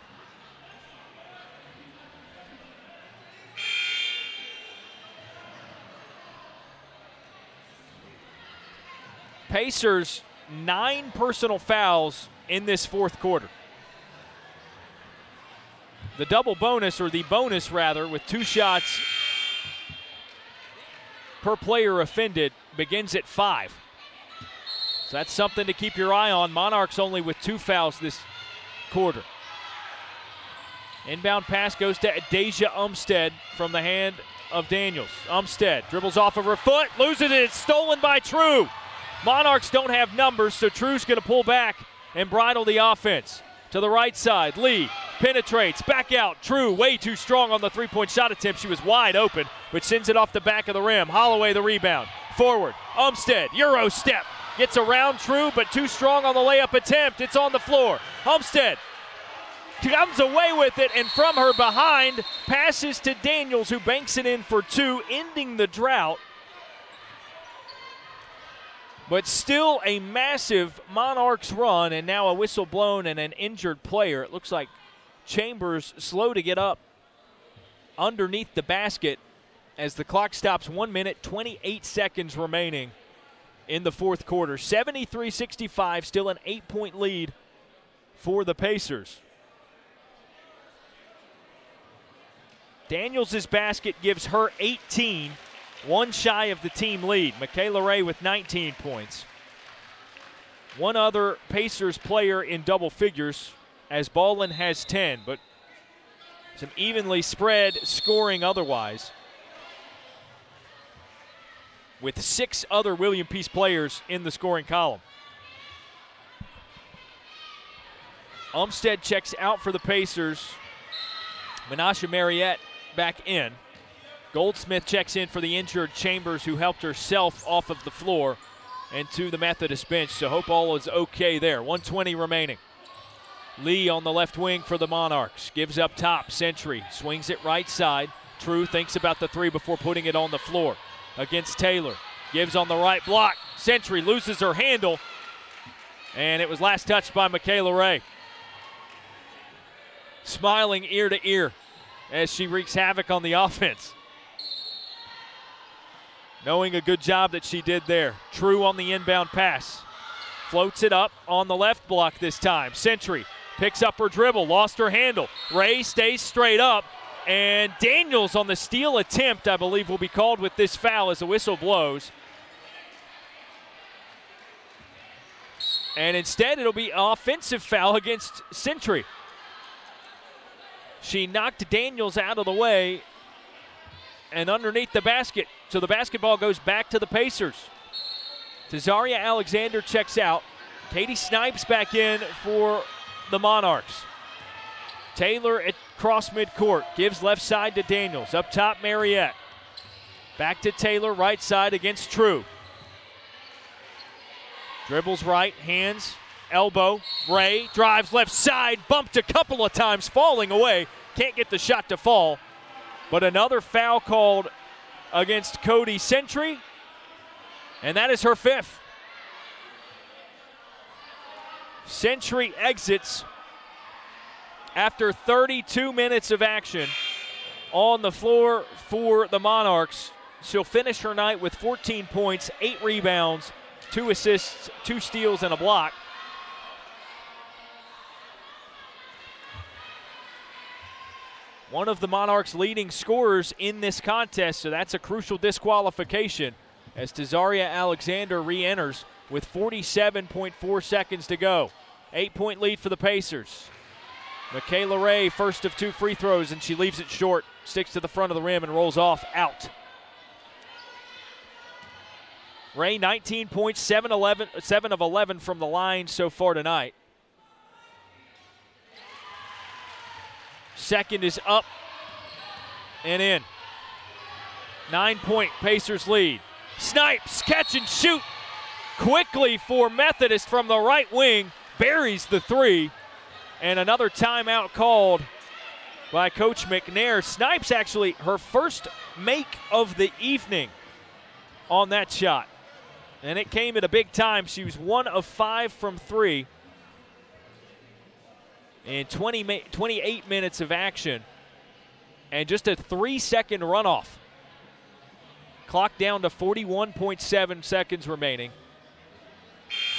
Pacers, 9 personal fouls in this fourth quarter. The double bonus, or the bonus rather, with 2 shots per player offended, begins at 5. So that's something to keep your eye on. Monarchs only with 2 fouls this quarter. Inbound pass goes to Deja Umstead from the hand of Daniels. Umstead dribbles off of her foot, loses it, it's stolen by True. Monarchs don't have numbers, so True's going to pull back and bridle the offense. To the right side, Lee penetrates, back out. True, way too strong on the three-point shot attempt. She was wide open, but sends it off the back of the rim. Holloway the rebound. Forward, Umstead, Euro step. Gets around True, but too strong on the layup attempt. It's on the floor. Umstead comes away with it, and from her behind, passes to Daniels, who banks it in for 2, ending the drought. But still a massive Monarchs run, and now a whistle blown and an injured player. It looks like Chambers slow to get up underneath the basket as the clock stops. 1 minute, 28 seconds remaining in the fourth quarter. 73-65, still an 8-point lead for the Pacers. Daniels' basket gives her 18. 1 shy of the team lead. Michaela Ray with 19 points. one other Pacers player in double figures, as Ballin has 10, but some evenly spread scoring otherwise, with 6 other William Peace players in the scoring column. Umstead checks out for the Pacers. Menashe Mariette back in. Goldsmith checks in for the injured Chambers, who helped herself off of the floor and to the Methodist bench, so hope all is okay there. 1:20 remaining. Lee on the left wing for the Monarchs. Gives up top. Century swings it right side. True thinks about the three before putting it on the floor against Taylor. Gives on the right block. Century loses her handle, and it was last touched by Michaela Ray. Smiling ear to ear as she wreaks havoc on the offense, knowing a good job that she did there. True on the inbound pass. Floats it up on the left block this time. Century picks up her dribble, lost her handle. Ray stays straight up, and Daniels on the steal attempt, I believe, will be called with this foul as the whistle blows. And instead, it'll be an offensive foul against Century. She knocked Daniels out of the way and underneath the basket. So the basketball goes back to the Pacers. Tazaria Alexander checks out. Katie Snipes back in for the Monarchs. Taylor at cross midcourt. Gives left side to Daniels. Up top, Mariette. Back to Taylor, right side against True. Dribbles right, hands, elbow. Ray drives left side, bumped a couple of times, falling away. Can't get the shot to fall. But another foul called against Cody Century, and that is her 5th. Century exits after 32 minutes of action on the floor for the Monarchs. She'll finish her night with 14 points, 8 rebounds, 2 assists, 2 steals, and a block. One of the Monarchs' leading scorers in this contest, so that's a crucial disqualification as Tazaria Alexander re-enters with 47.4 seconds to go. 8-point lead for the Pacers. Michaela Ray, first of 2 free throws, and she leaves it short. Sticks to the front of the rim and rolls off, out. Ray, 19 points, 7 of 11 from the line so far tonight. Second is up and in. 9-point Pacers lead. Snipes, catch and shoot quickly for Methodist from the right wing. Buries the 3. And another timeout called by Coach McNair. Snipes actually her first make of the evening on that shot. And it came at a big time. She was 1 of 5 from 3. In 28 minutes of action, and just a 3-second runoff. Clock down to 41.7 seconds remaining,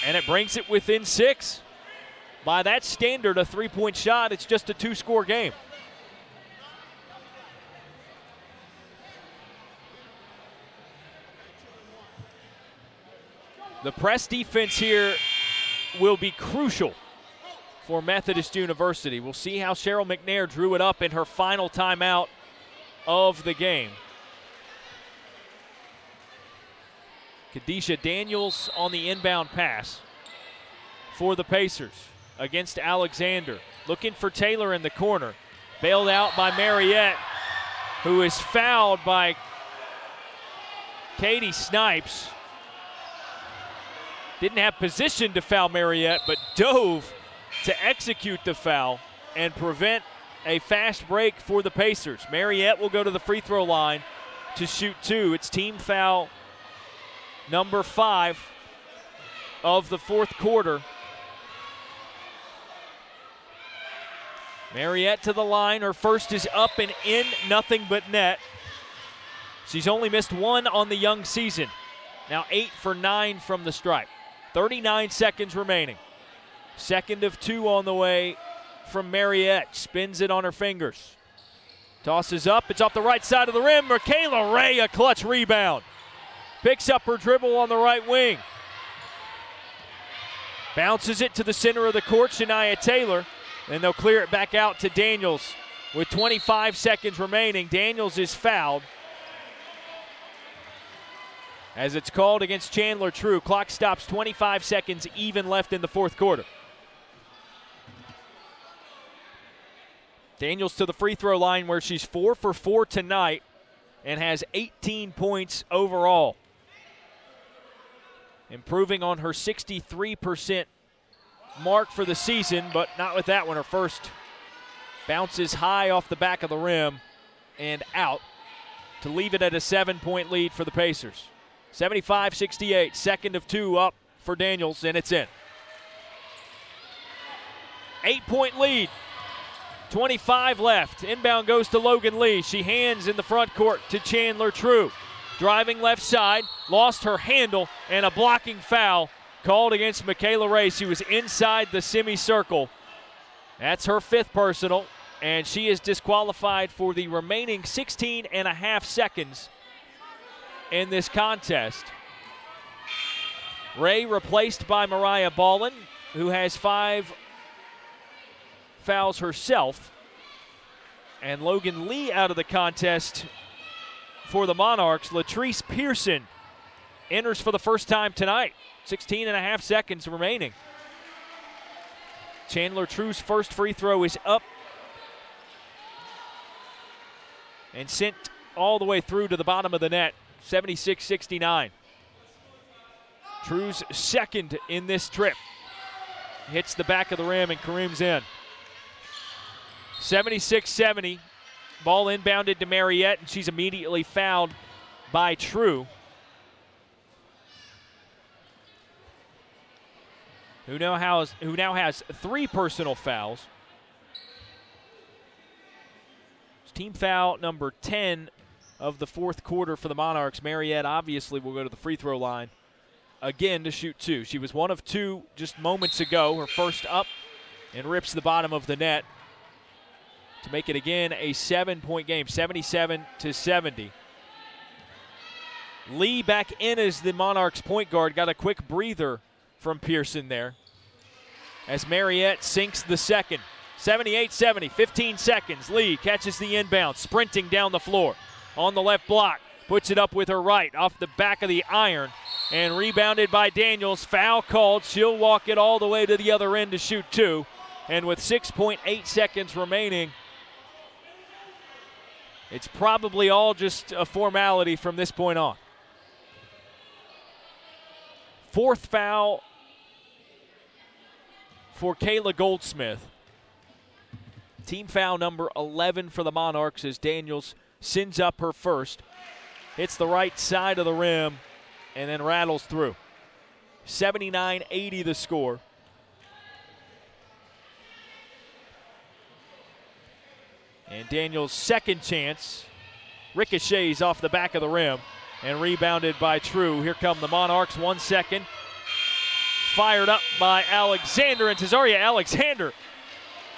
and it brings it within 6. By that standard, a 3-point shot, it's just a 2-score game. The press defense here will be crucial for Methodist University. We'll see how Cheryl McNair drew it up in her final timeout of the game. Kadisha Daniels on the inbound pass for the Pacers against Alexander. Looking for Taylor in the corner. Bailed out by Mariette, who is fouled by Katie Snipes. Didn't have position to foul Mariette, but dove to execute the foul and prevent a fast break for the Pacers. Mariette will go to the free throw line to shoot 2. It's team foul number 5 of the 4th quarter. Mariette to the line. Her first is up and in, nothing but net. She's only missed 1 on the young season. Now 8 for 9 from the stripe. 39 seconds remaining. Second of 2 on the way from Mariette. Spins it on her fingers. Tosses up. It's off the right side of the rim. Michaela Ray, a clutch rebound. Picks up her dribble on the right wing. Bounces it to the center of the court, Shania Taylor. And they'll clear it back out to Daniels with 25 seconds remaining. Daniels is fouled as it's called against Chandler True. Clock stops, 25 seconds even left in the fourth quarter. Daniels to the free throw line where she's 4 for 4 tonight and has 18 points overall. Improving on her 63% mark for the season, but not with that one. Her first bounces high off the back of the rim and out to leave it at a 7-point lead for the Pacers. 75-68, second of 2 up for Daniels, and it's in. 8-point lead, 25 left. Inbound goes to Logan Lee. She hands in the front court to Chandler True. Driving left side, lost her handle, and a blocking foul called against Michaela Ray. She was inside the semicircle. That's her 5th personal, and she is disqualified for the remaining 16 and a half seconds in this contest. Ray replaced by Mariah Ballin, who has 5 fouls herself. And Logan Lee out of the contest for the Monarchs. Latrice Pearson enters for the first time tonight. 16 and a half seconds remaining. Chandler True's first free throw is up and sent all the way through to the bottom of the net. 76-69. True's second in this trip. Hits the back of the rim and careens in. 76-70. Ball inbounded to Mariette, and she's immediately fouled by True, who now has 3 personal fouls. It's team foul number 10 of the fourth quarter for the Monarchs. Mariette obviously will go to the free throw line again to shoot 2. She was 1 of 2 just moments ago, her first up, and rips the bottom of the net to make it again a 7-point game, 77-70. Lee back in as the Monarchs point guard. Got a quick breather from Pearson there as Mariette sinks the second. 78-70, 15 seconds. Lee catches the inbound, sprinting down the floor. On the left block, puts it up with her right off the back of the iron, and rebounded by Daniels. Foul called. She'll walk it all the way to the other end to shoot 2. And with 6.8 seconds remaining, it's probably all just a formality from this point on. 4th foul for Kayla Goldsmith. Team foul number 11 for the Monarchs as Daniels sends up her first. Hits the right side of the rim and then rattles through. 79-80 the score. And Daniels' second chance ricochets off the back of the rim and rebounded by True. Here come the Monarchs, 1 second. Fired up by Alexander, and Tazaria Alexander.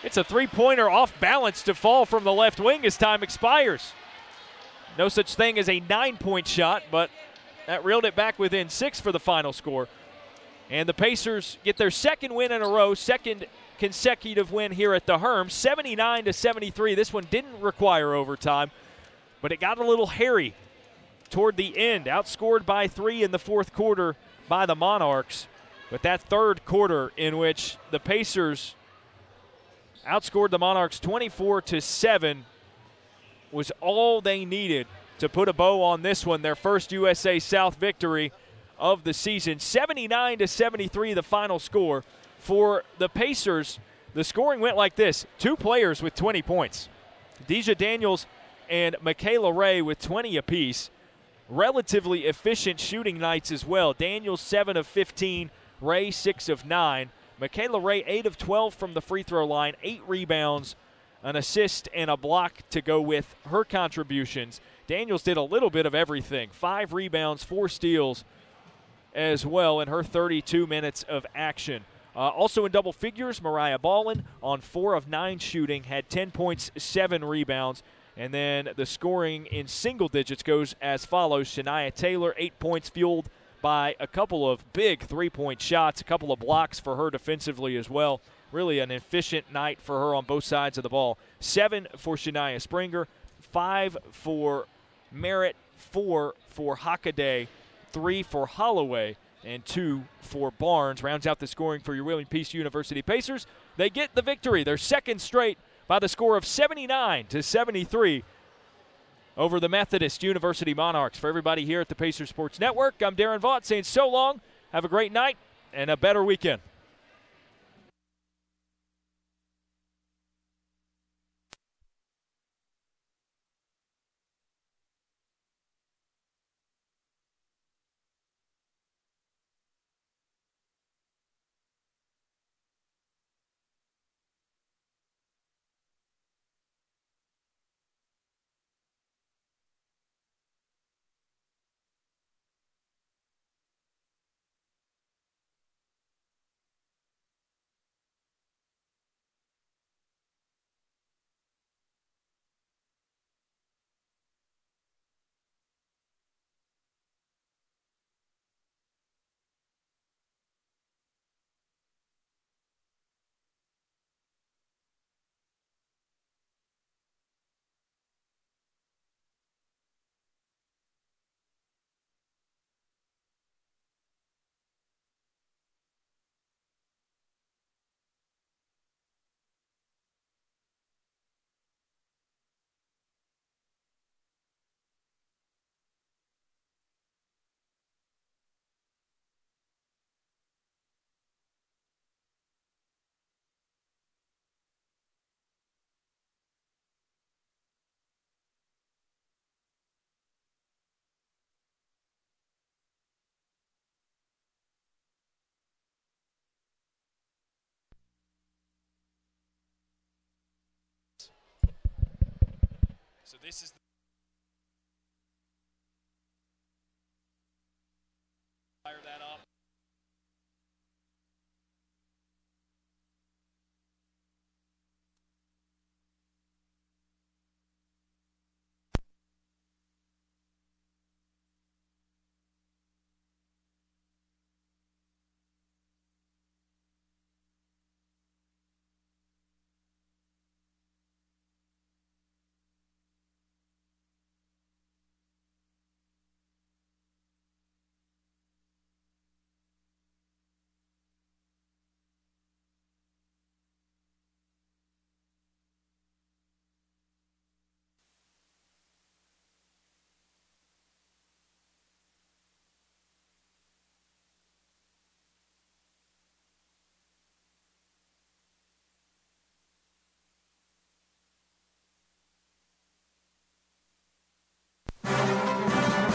It's a 3-pointer off balance to fall from the left wing as time expires. No such thing as a 9-point shot, but that reeled it back within 6 for the final score. And the Pacers get their second win in a row, second consecutive win here at the Herm, 79-73. This one didn't require overtime, but it got a little hairy toward the end. Outscored by 3 in the fourth quarter by the Monarchs. But that third quarter in which the Pacers outscored the Monarchs 24-7 was all they needed to put a bow on this one, their first USA South victory of the season. 79-73 the final score. For the Pacers, the scoring went like this. 2 players with 20 points. Deja Daniels and Michaela Ray with 20 apiece. Relatively efficient shooting nights as well. Daniels 7 of 15, Ray 6 of 9. Michaela Ray 8 of 12 from the free throw line, 8 rebounds, an assist, and a block to go with her contributions. Daniels did a little bit of everything. 5 rebounds, 4 steals as well in her 32 minutes of action. Also in double figures, Mariah Ballin on 4 of 9 shooting, had 10 points, 7 rebounds. And then the scoring in single digits goes as follows. Shania Taylor, 8 points, fueled by a couple of big three-point shots, a couple of blocks for her defensively as well. Really an efficient night for her on both sides of the ball. 7 for Shania Springer, 5 for Merritt, 4 for Hockaday, 3 for Holloway, and 2 for Barnes. Rounds out the scoring for your William Peace University Pacers. They get the victory, their second straight, by the score of 79-73 over the Methodist University Monarchs. For everybody here at the Pacers Sports Network, I'm Darren Vaught saying so long, have a great night, and a better weekend. So this is fire that up.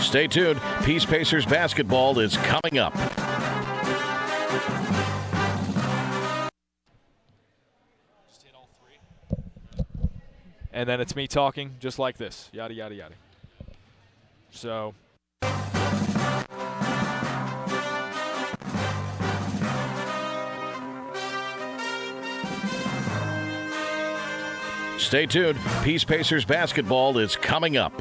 Stay tuned. Peace Pacers basketball is coming up. And then it's me talking just like this. Yada, yada, yada. So. Stay tuned. Peace Pacers basketball is coming up.